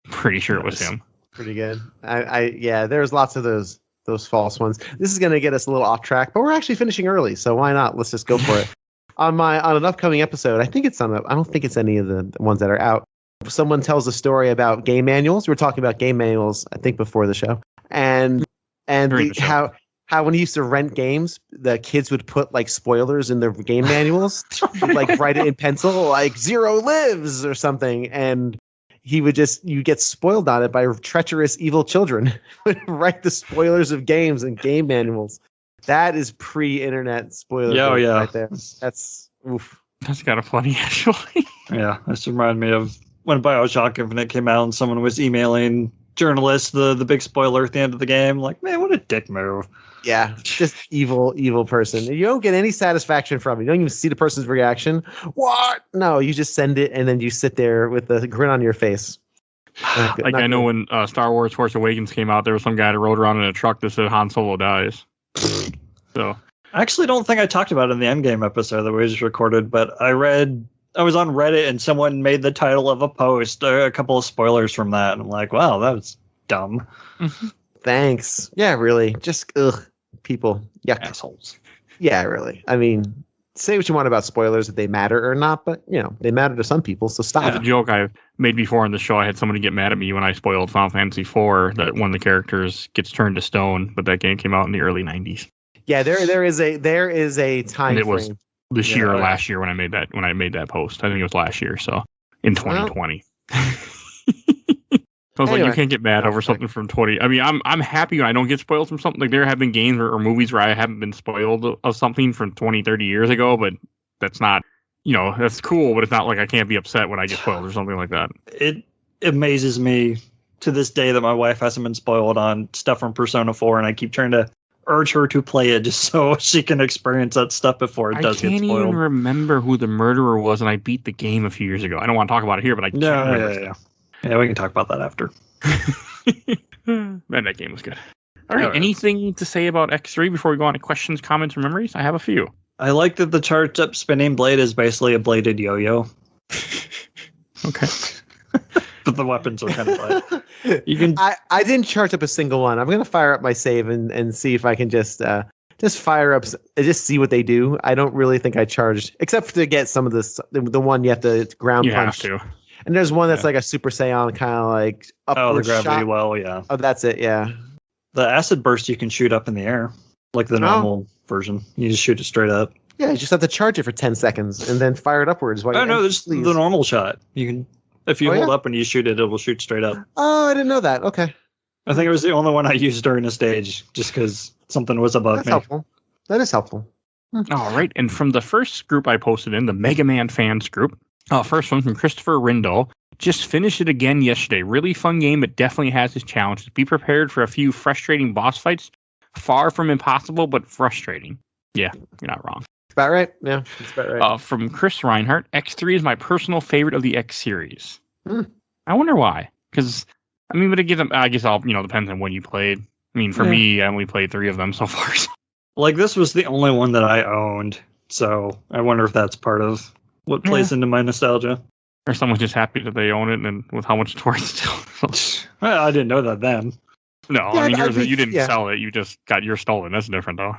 Pretty sure it was him. Pretty good. There's lots of those false ones. This is going to get us a little off track, but we're actually finishing early, so why not? Let's just go for it. On an upcoming episode, I think it's I don't think it's any of the ones that are out. Someone tells a story about game manuals. We were talking about game manuals, I think, before the show, and how when he used to rent games, the kids would put like spoilers in their game manuals, like write it in pencil, like Zero lives or something, and you get spoiled on it by treacherous evil children who write the spoilers of games and game manuals. That is pre-internet spoiler right there. That's oof. That's kind of funny, actually. Yeah, this reminded me of when BioShock Infinite came out and someone was emailing journalist, the big spoiler at the end of the game. Like, man, what a dick move. Yeah, just evil person. You don't get any satisfaction from it. You don't even see the person's reaction. What? No, you just send it, and then you sit there with a grin on your face. Like I know when Star Wars Force Awakens came out, there was some guy that rode around in a truck that said Han Solo dies. So I actually don't think I talked about it in the Endgame episode that we just recorded, but I was on Reddit and someone made the title of a post a couple of spoilers from that, and I'm like, wow, that was dumb. Thanks. Yeah, really. Just people. Yuck. Assholes. Yeah, really. I mean, say what you want about spoilers, if they matter or not, but they matter to some people, so stop. That's a joke I made before on the show. I had somebody get mad at me when I spoiled Final Fantasy IV that one of the characters gets turned to stone, but that game came out in the early 90s. Yeah, there is a time frame. Was this year or last year when I made that post. I think it was last year, so in 2020. I was like, you can't get mad over something from 20. I mean, I'm happy when I don't get spoiled from something. Like there have been games or movies where I haven't been spoiled of something from 20, 30 years ago, but that's not, that's cool, but it's not like I can't be upset when I get spoiled or something like that. It amazes me to this day that my wife hasn't been spoiled on stuff from Persona 4, and I keep trying to urge her to play it just so she can experience that stuff before it does get spoiled. I can't even remember who the murderer was, and I beat the game a few years ago. I don't want to talk about it here, but I can't remember. Yeah, we can talk about that after. Man, that game was good. All right, anything to say about X3 before we go on to questions, comments, or memories? I have a few. I like that the charged up spinning blade is basically a bladed yo-yo. Okay. But the weapons are kind of like... I didn't charge up a single one. I'm going to fire up my save and see if I can just fire up, just see what they do. I don't really think I charged, except to get some of this, the one you have to ground punch. You have to. And there's one that's like a Super Saiyan kind of like upward the gravity shot. well, yeah. Oh, that's it, yeah. The acid burst you can shoot up in the air, like the normal version. You just shoot it straight up. Yeah, you just have to charge it for 10 seconds and then fire it upwards. No, there's the normal shot. You can, if you hold up and you shoot it, it will shoot straight up. Oh, I didn't know that. Okay. I think it was the only one I used during the stage, just because something was above me. Helpful. That is helpful. All right, and from the first group I posted in, the Mega Man fans group, first one from Christopher Rindle. Just finished it again yesterday. Really fun game, but definitely has its challenges. Be prepared for a few frustrating boss fights. Far from impossible, but frustrating. Yeah, you're not wrong. About right. Yeah, that's about right. From Chris Reinhardt, X3 is my personal favorite of the X series. I wonder why. Because, but again, I guess all depends on when you played. I mean, for me, I only played 3 of them so far. Like, this was the only one that I owned, so I wonder if that's part of what plays into my nostalgia. Or someone's just happy that they own it and with how much it's worth still. Well, I didn't know that then. No, I mean, you didn't sell it. You just got yours stolen. That's different, though.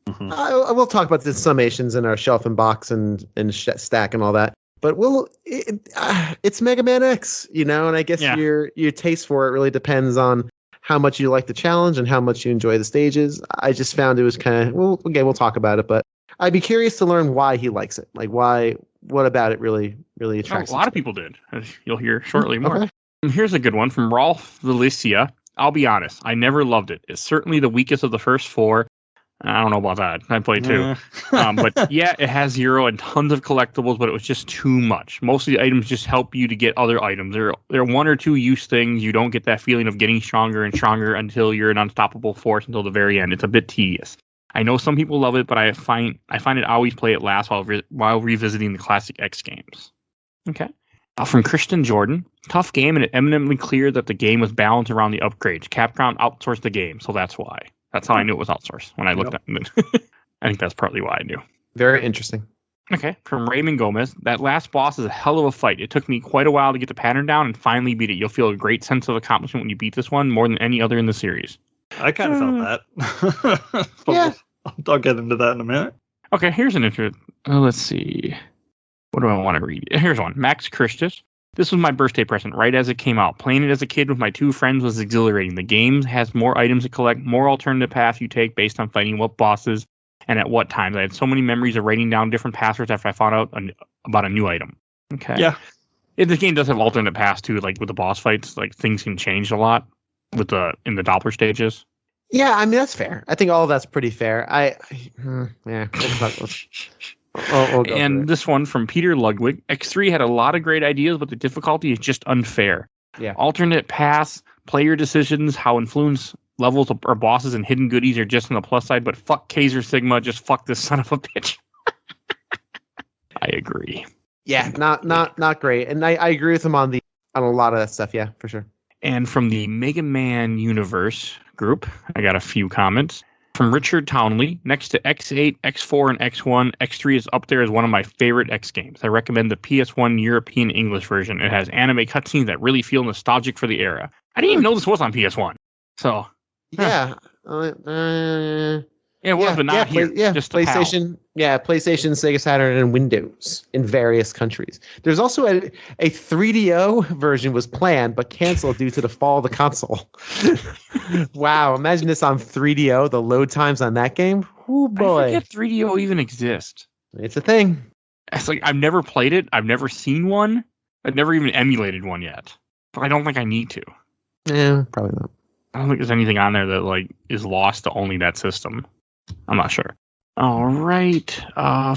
Mm-hmm. I will talk about the summations in our shelf and box and stack and all that. But it's Mega Man X, and I guess your taste for it really depends on how much you like the challenge and how much you enjoy the stages. I just found it was kind of, we'll talk about it, but I'd be curious to learn why he likes it. Like, what about it really attracts him? A lot of people did, as you'll hear shortly more. Okay. Here's a good one from Rolf Valicia. I'll be honest, I never loved it. It's certainly the weakest of the first 4. I don't know about that. I played 2. But yeah, it has 0 and tons of collectibles, but it was just too much. Most of the items just help you to get other items. There are 1 or 2 use things. You don't get that feeling of getting stronger and stronger until you're an unstoppable force until the very end. It's a bit tedious. I know some people love it, but I find it always play it last while revisiting the classic X games. Okay. From Christian Jordan, tough game, and it eminently clear that the game was balanced around the upgrades. Capcom outsourced the game, so that's why. That's how I knew it was outsourced when I looked at it. I think that's partly why I knew. Very interesting. Okay. From Raymond Gomez, that last boss is a hell of a fight. It took me quite a while to get the pattern down and finally beat it. You'll feel a great sense of accomplishment when you beat this one, more than any other in the series. I kind of felt that. Yeah. I'll get into that in a minute. Okay, here's an intro. Let's see. What do I want to read? Here's one. Max Christus. This was my birthday present right as it came out. Playing it as a kid with my 2 friends was exhilarating. The game has more items to collect, more alternative paths you take based on fighting what bosses and at what times. I had so many memories of writing down different passwords after I found out about a new item. Okay. Yeah. The game does have alternate paths too, like with the boss fights. Like things can change a lot in the Doppler stages. Yeah, I mean that's fair. I think all of that's pretty fair. We'll go and this one from Peter Ludwig. X3 had a lot of great ideas, but the difficulty is just unfair. Yeah. Alternate paths, player decisions, how influence levels or bosses and hidden goodies are just on the plus side, but fuck Kaiser Sigma, just fuck this son of a bitch. I agree. Yeah, not great. And I agree with him on a lot of that stuff, yeah, for sure. And from the Mega Man Universe group, I got a few comments. From Richard Townley, next to X8, X4, and X1, X3 is up there as one of my favorite X games. I recommend the PS1 European English version. It has anime cutscenes that really feel nostalgic for the era. I didn't even know this was on PS1. So yeah, it was, but not here. Just PlayStation. Yeah, PlayStation, Sega Saturn, and Windows in various countries. There's also a 3DO version was planned but canceled due to the fall of the console. Wow, imagine this on 3DO. The load times on that game. Oh boy, I forget 3DO even exists. It's a thing. It's like I've never played it. I've never seen one. I've never even emulated one yet. But I don't think I need to. Yeah, probably not. I don't think there's anything on there that like is lost to only that system. I'm not sure. All right.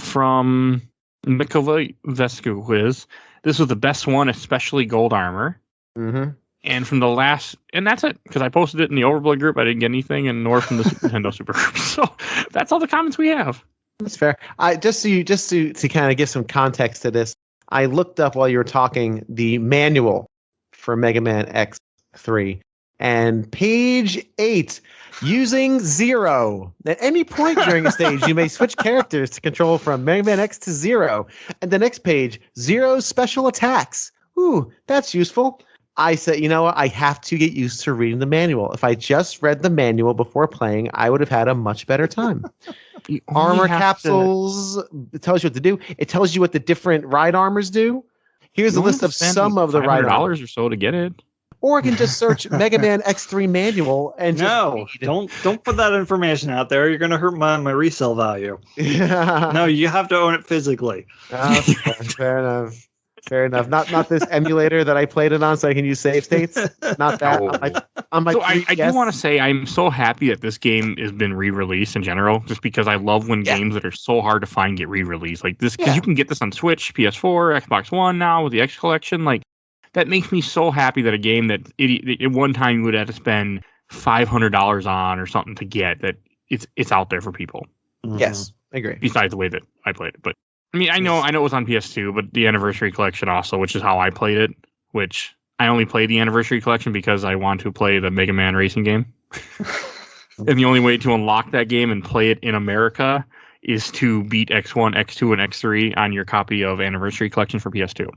From Mikola Vesku Quiz. This was the best one, especially gold armor. Mm-hmm. And from the last, and that's it, because I posted it in the Overblood group. I didn't get anything, and nor from the Super Nintendo Super group. So that's all the comments we have. That's fair. Just to kind of give some context to this, I looked up while you were talking the manual for Mega Man X3, and page 8. Using 0. At any point during a stage, you may switch characters to control from Mega Man X to 0. And the next page, 0 special attacks. Ooh, that's useful. I said, you know what? I have to get used to reading the manual. If I just read the manual before playing, I would have had a much better time. Armor capsules, it tells you what to do. It tells you what the different ride armors do. Here's a list of some of the ride armors. $500 or so to get it. Or I can just search Mega Man X3 manual and just don't put that information out there. You're going to hurt my resale value. No, you have to own it physically. Fair enough. Fair enough. Not this emulator that I played it on, so I can use save states. Not that. I do want to say I'm so happy that this game has been re-released in general, just because I love when games that are so hard to find get re-released. Like this, because you can get this on Switch, PS4, Xbox One now with the X Collection. Like. That makes me so happy that a game that at one time you would have to spend $500 on or something to get, that it's out there for people. Yes, I agree. Besides the way that I played it, but I mean, I know it was on PS2, but the Anniversary Collection also, which is how I played it. Which I only played the Anniversary Collection because I want to play the Mega Man racing game, and the only way to unlock that game and play it in America is to beat X1, X2, and X3 on your copy of Anniversary Collection for PS2.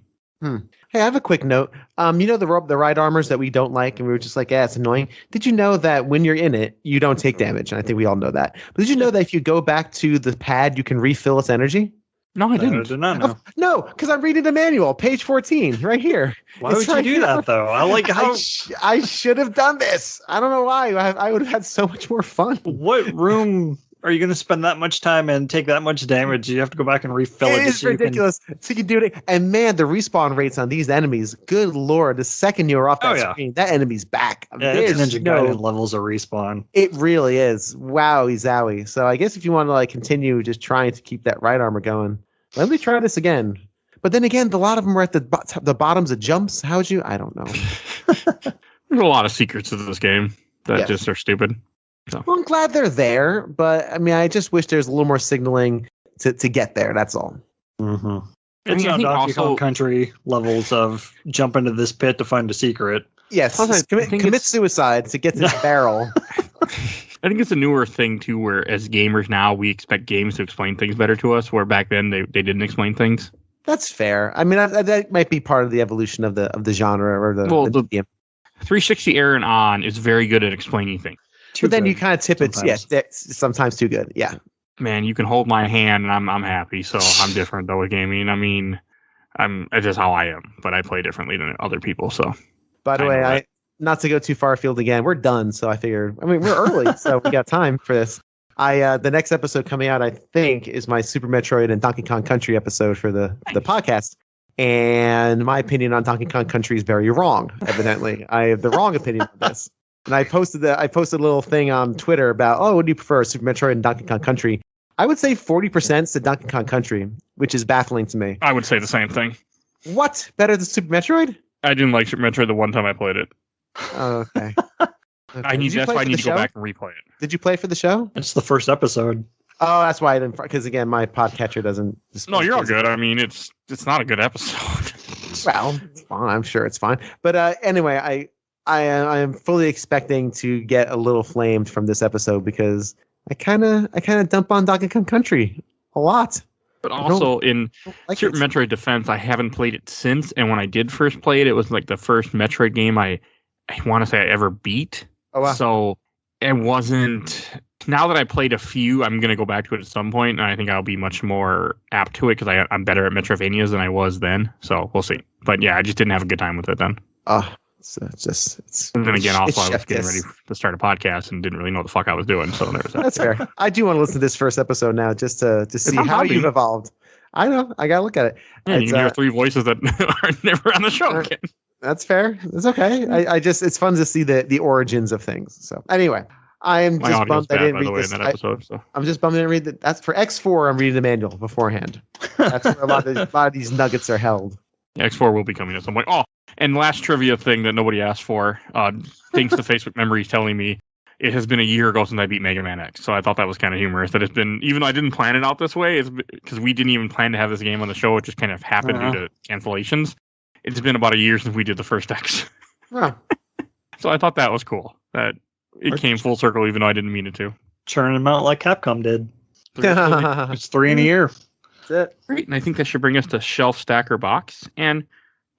Hey, I have a quick note. You know the ride armors that we don't like, and we were just like, it's annoying. Did you know that when you're in it, you don't take damage? And I think we all know that. But did you know that if you go back to the pad, you can refill its energy? No, I didn't. I did not know. No, because I'm reading the manual, page 14, right here. Why would you do that, though? I like how... I should have done this. I don't know why. I would have had so much more fun. What room... Are you going to spend that much time and take that much damage? You have to go back and refill it. It is ridiculous. So you do it. And man, the respawn rates on these enemies, good Lord, the second you're off that screen, that enemy's back. Yeah, it's Ninja Gaiden levels of respawn. It really is. Wowie zowie. So I guess if you want to like continue just trying to keep that right armor going, let me try this again. But then again, a lot of them are at the bottoms of jumps. How'd you? I don't know. There's a lot of secrets to this game that just are stupid. So. Well, I'm glad they're there, but I mean, I just wish there's a little more signaling to get there. That's all. Mm-hmm. It's not Donkey Kong Country levels of jump into this pit to find a secret. Yes, commit suicide to get to the barrel. I think it's a newer thing too, where as gamers now we expect games to explain things better to us, where back then they didn't explain things. That's fair. I mean, that might be part of the evolution of the genre or the 360 era and on is very good at explaining things. But then you kind of tip it. Yes, sometimes too good. Yeah. Man, you can hold my hand and I'm happy. So I'm different though with gaming. I mean, it's just how I am, but I play differently than other people. So. By the way, not to go too far afield again, we're done. So I figured, I mean, we're early, so we got time for this. The next episode coming out, I think, is my Super Metroid and Donkey Kong Country episode for the podcast. And my opinion on Donkey Kong Country is very wrong. Evidently, I have the wrong opinion on this. And I posted a little thing on Twitter about, what do you prefer, Super Metroid and Donkey Kong Country? I would say 40% to Donkey Kong Country, which is baffling to me. I would say the same thing. What? Better than Super Metroid? I didn't like Super Metroid the one time I played it. Oh, okay. That's why I need to go back and replay it. Did you play for the show? It's the first episode. Oh, that's why I didn't. Because again, my podcatcher doesn't. No, you're all good. I mean, it's not a good episode. Well, it's fine. I'm sure it's fine. But anyway, I am fully expecting to get a little flamed from this episode because I kind of dump on Donkey Kong Country a lot. But also in like Super Metroid defense, I haven't played it since. And when I did first play it, it was like the first Metroid game I want to say I ever beat. Oh wow! So it wasn't. Now that I played a few, I'm going to go back to it at some point, and I think I'll be much more apt to it because I'm better at Metroidvanias than I was then. So we'll see. But yeah, I just didn't have a good time with it then. And then again, also I was getting ready to start a podcast and didn't really know what the fuck I was doing. So there's that. That's fair. I do want to listen to this first episode now just to see how you've evolved. I know. I got to look at it. Yeah, you can hear three voices that are never on the show again. That's fair. It's okay. I just it's fun to see the origins of things. So anyway, I am just bummed I didn't read this. I'm just bummed I didn't read that. That's for X4. I'm reading the manual beforehand. That's where a lot of these nuggets are held. X4 will be coming at some point. Oh, and last trivia thing that nobody asked for, thanks to Facebook Memories telling me it has been a year ago since I beat Mega Man X. So I thought that was kind of humorous that it's been, even though I didn't plan it out this way, it's because we didn't even plan to have this game on the show. It just kind of happened due to cancellations. It's been about a year since we did the first X. Huh. So I thought that was cool. That it came full circle, even though I didn't mean it to. Churning them out like Capcom did. It's 3 in a year. That's it. Great, and I think that should bring us to Shelf Stacker Box. And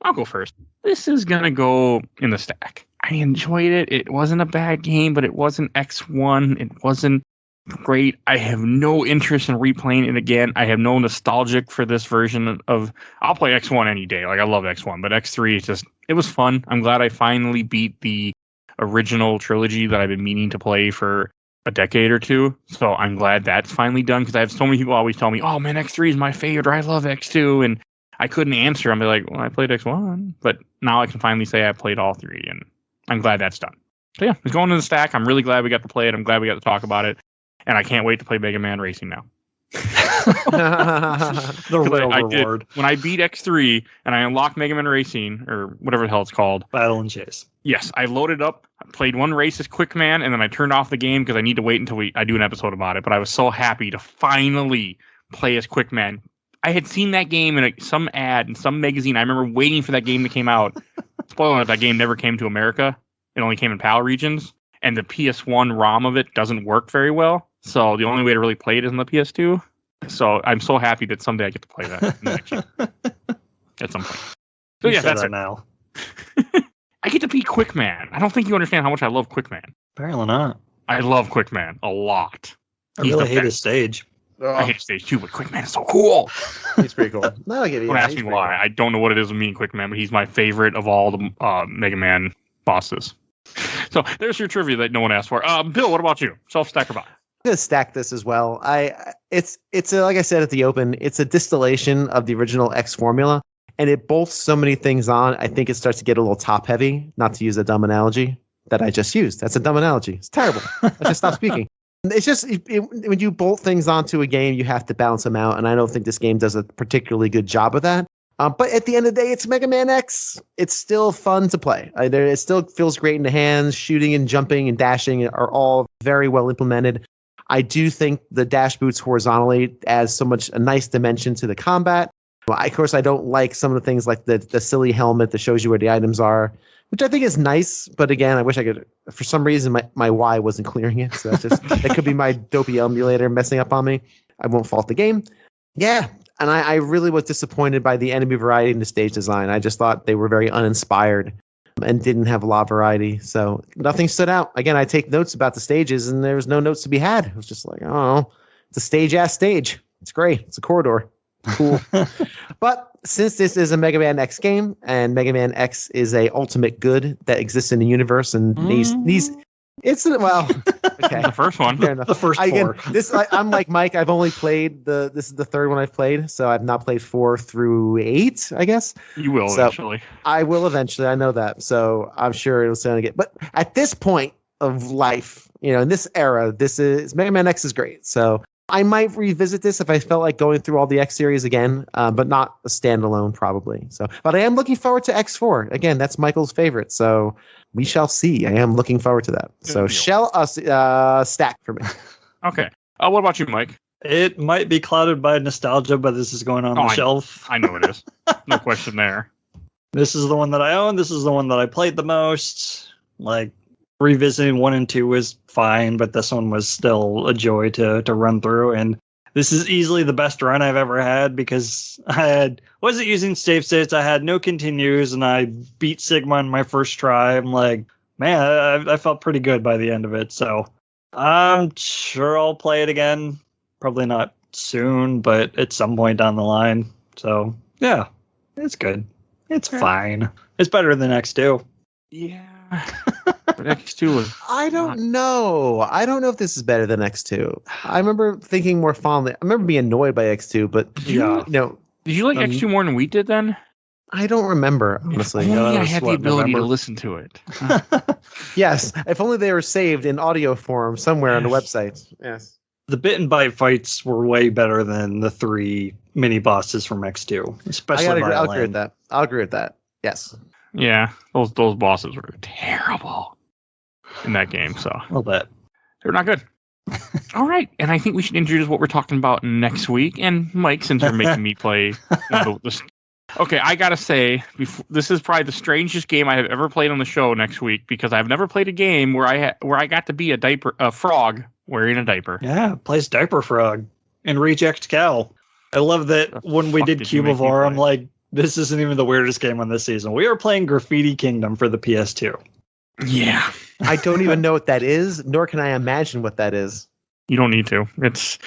I'll go first. This is going to go in the stack. I enjoyed it. It wasn't a bad game, but it wasn't X1. It wasn't great. I have no interest in replaying it again. I have no nostalgic for this version of... I'll play X1 any day. Like, I love X1, but X3 is just... It was fun. I'm glad I finally beat the original trilogy that I've been meaning to play for a decade or two. So I'm glad that's finally done, because I have so many people always tell me, oh man, X3 is my favorite, or I love X2, and I couldn't answer. I'm like, well, I played X1, but now I can finally say I played all three, and I'm glad that's done. So yeah, it's going in the stack. I'm really glad we got to play it. I'm glad we got to talk about it, and I can't wait to play Mega Man Racing now. The real reward. When I beat X3 and I unlocked Mega Man Racing, or whatever the hell it's called. Battle and Chase. Yes, I loaded up, played one race as Quick Man, and then I turned off the game because I need to wait until I do an episode about it. But I was so happy to finally play as Quick Man. I had seen that game in some ad in some magazine. I remember waiting for that game to come out. Spoiler alert, that game never came to America. It only came in PAL regions. And the PS1 ROM of it doesn't work very well. So the only way to really play it is on the PS2. So I'm so happy that someday I get to play that at some point. So yeah, that's it. Now. I get to be Quick Man. I don't think you understand how much I love Quick Man. Apparently not. I love Quick Man a lot. I really hate his stage. I hate stage 2, but Quick Man is so cool. He's pretty cool. No, I get it. Don't ask me why. Cool. I don't know what it is with me and Quick Man, but he's my favorite of all the Mega Man bosses. So there's your trivia that no one asked for. Bill, what about you? Self-stacker box. I'm gonna stack this as well. It's like I said at the open, it's a distillation of the original X formula, and it bolts so many things on. I think it starts to get a little top heavy. Not to use a dumb analogy that I just used. That's a dumb analogy. It's terrible. I just stop speaking. It's just when you bolt things onto a game, you have to balance them out, and I don't think this game does a particularly good job of that. But at the end of the day, it's Mega Man X. It's still fun to play. It still feels great in the hands. Shooting and jumping and dashing are all very well implemented. I do think the dash boots horizontally adds so much a nice dimension to the combat. Of course, I don't like some of the things like the silly helmet that shows you where the items are, which I think is nice. But again, I wish I could. For some reason, my Y wasn't clearing it. So that could be my dopey emulator messing up on me. I won't fault the game. Yeah. And I really was disappointed by the enemy variety in the stage design. I just thought they were very uninspired and didn't have a lot of variety. So nothing stood out. Again, I take notes about the stages, and there was no notes to be had. It was just like, oh, it's a stage-ass stage. It's great. It's a corridor. Cool. But since this is a Mega Man X game, and Mega Man X is a ultimate good that exists in the universe, and these it's well, okay. The first one. Fair enough. The first four. I'm like Mike. I've only played this is the third one I've played, so I've not played 4 through 8. I guess you will eventually. I will eventually. I know that, so I'm sure it'll sound good. But at this point of life, in this era, Mega Man X is great. So I might revisit this if I felt like going through all the X series again, but not a standalone probably. So, but I am looking forward to X4. Again, that's Michael's favorite. So we shall see. I am looking forward to that. So stack for me. Okay. What about you, Mike? It might be clouded by nostalgia, but this is going on the shelf. I know it is. No question there. This is the one that I own. This is the one that I played the most. Like, revisiting 1 and 2 was fine, but this one was still a joy to run through. And this is easily the best run I've ever had because I wasn't using save states. I had no continues, and I beat Sigma on my first try. I'm like, man, I felt pretty good by the end of it. So I'm sure I'll play it again. Probably not soon, but at some point down the line. So yeah, it's good. It's fine. It's better than X2. Yeah. But X2 was... I don't know. I don't know if this is better than X2. I remember thinking more fondly. I remember being annoyed by X2, but Did you like X2 more than we did then? I don't remember, honestly. If only I had the ability to listen to it. Yes. If only they were saved in audio form somewhere on the website. Yes. The bit and byte fights were way better than the 3 mini bosses from X2, especially I'll agree with that. I'll agree with that. Yes. Yeah, those bosses were terrible in that game. So a little bit. They're not good. All right, and I think we should introduce what we're talking about next week. And Mike, since you're making me play, okay, I gotta say, this is probably the strangest game I have ever played on the show next week because I've never played a game where I got to be a frog wearing a diaper. Yeah, plays Diaper Frog and Reject Cow. I love that when we did Cubivore, I'm like, this isn't even the weirdest game on this season. We are playing Graffiti Kingdom for the PS2. Yeah. I don't even know what that is, nor can I imagine what that is. You don't need to. It's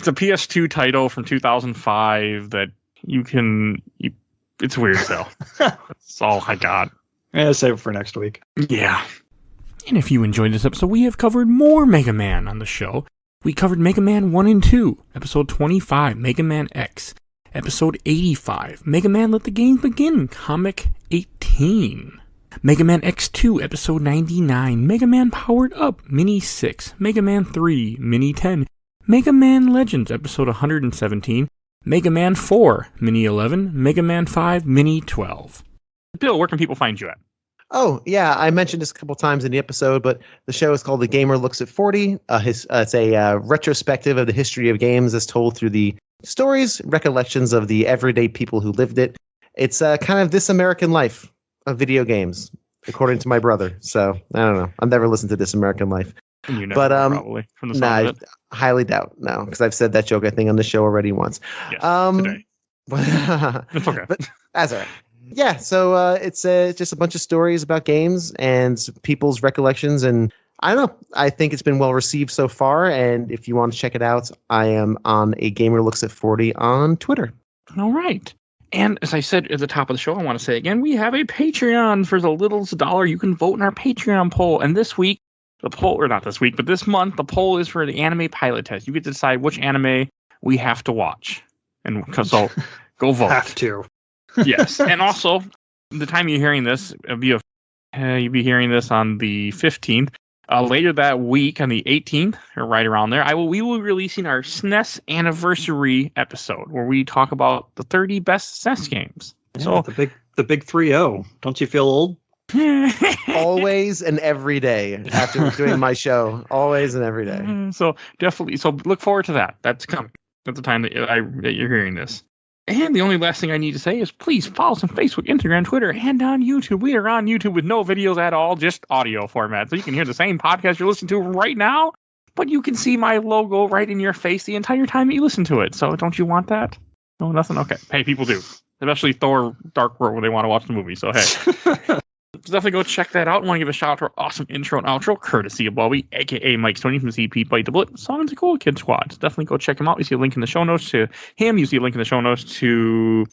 a PS2 title from 2005 that it's weird as hell. That's all I got. Yeah, save it for next week. Yeah. And if you enjoyed this episode, we have covered more Mega Man on the show. We covered Mega Man 1 and 2, Episode 25, Mega Man X, Episode 85, Mega Man Let the Game Begin, Comic 18, Mega Man X2, Episode 99, Mega Man Powered Up, Mini 6, Mega Man 3, Mini 10, Mega Man Legends, Episode 117, Mega Man 4, Mini 11, Mega Man 5, Mini 12. Bill, where can people find you at? Oh, yeah, I mentioned this a couple times in the episode, but the show is called The Gamer Looks at 40. It's a retrospective of the history of games as told through the stories, recollections of the everyday people who lived it. It's kind of This American Life of video games, according to my brother. So, I don't know. I've never listened to This American Life. You never probably, from the sound of it. I highly doubt, no, because I've said that joke, I think, on the show already once. Yes, today. It's okay. But that's all right. Yeah, so it's just a bunch of stories about games and people's recollections, and I don't know. I think it's been well received so far, and if you want to check it out, I am on A Gamer Looks at 40 on Twitter. All right. And as I said at the top of the show, I want to say again, we have a Patreon for the littlest $1. You can vote in our Patreon poll, and this week, the poll, or not this week, but this month, the poll is for the anime pilot test. You get to decide which anime we have to watch, and so go vote. Have to. Yes, and also, the time you're hearing this, you'll be hearing this on the 15th. Later that week, on the 18th, or right around there, we will be releasing our SNES anniversary episode, where we talk about the 30 best SNES games. Yeah, so the big 3-0. Don't you feel old? Always and every day after doing my show. Always and every day. So definitely. So look forward to that. That's coming at the time that you're hearing this. And the only last thing I need to say is please follow us on Facebook, Instagram, Twitter, and on YouTube. We are on YouTube with no videos at all, just audio format. So you can hear the same podcast you're listening to right now, but you can see my logo right in your face the entire time that you listen to it. So don't you want that? No, nothing? Okay. Hey, people do. Especially Thor Dark World when they want to watch the movie. So, hey. Definitely go check that out. I want to give a shout out to our awesome intro and outro, courtesy of Bobby, a.k.a. Mike Stoney from CP Bite the Bullet, Songs of Cool Kid Squad. So definitely go check him out. You see a link in the show notes to him. You see a link in the show notes to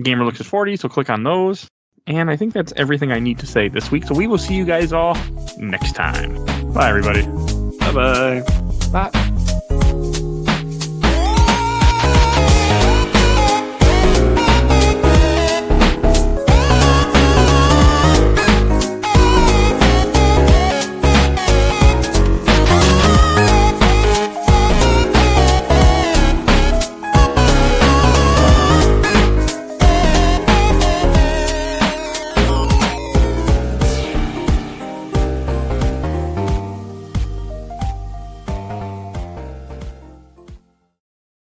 Gamer Looks at 40, so click on those. And I think that's everything I need to say this week. So we will see you guys all next time. Bye, everybody. Bye-bye. Bye.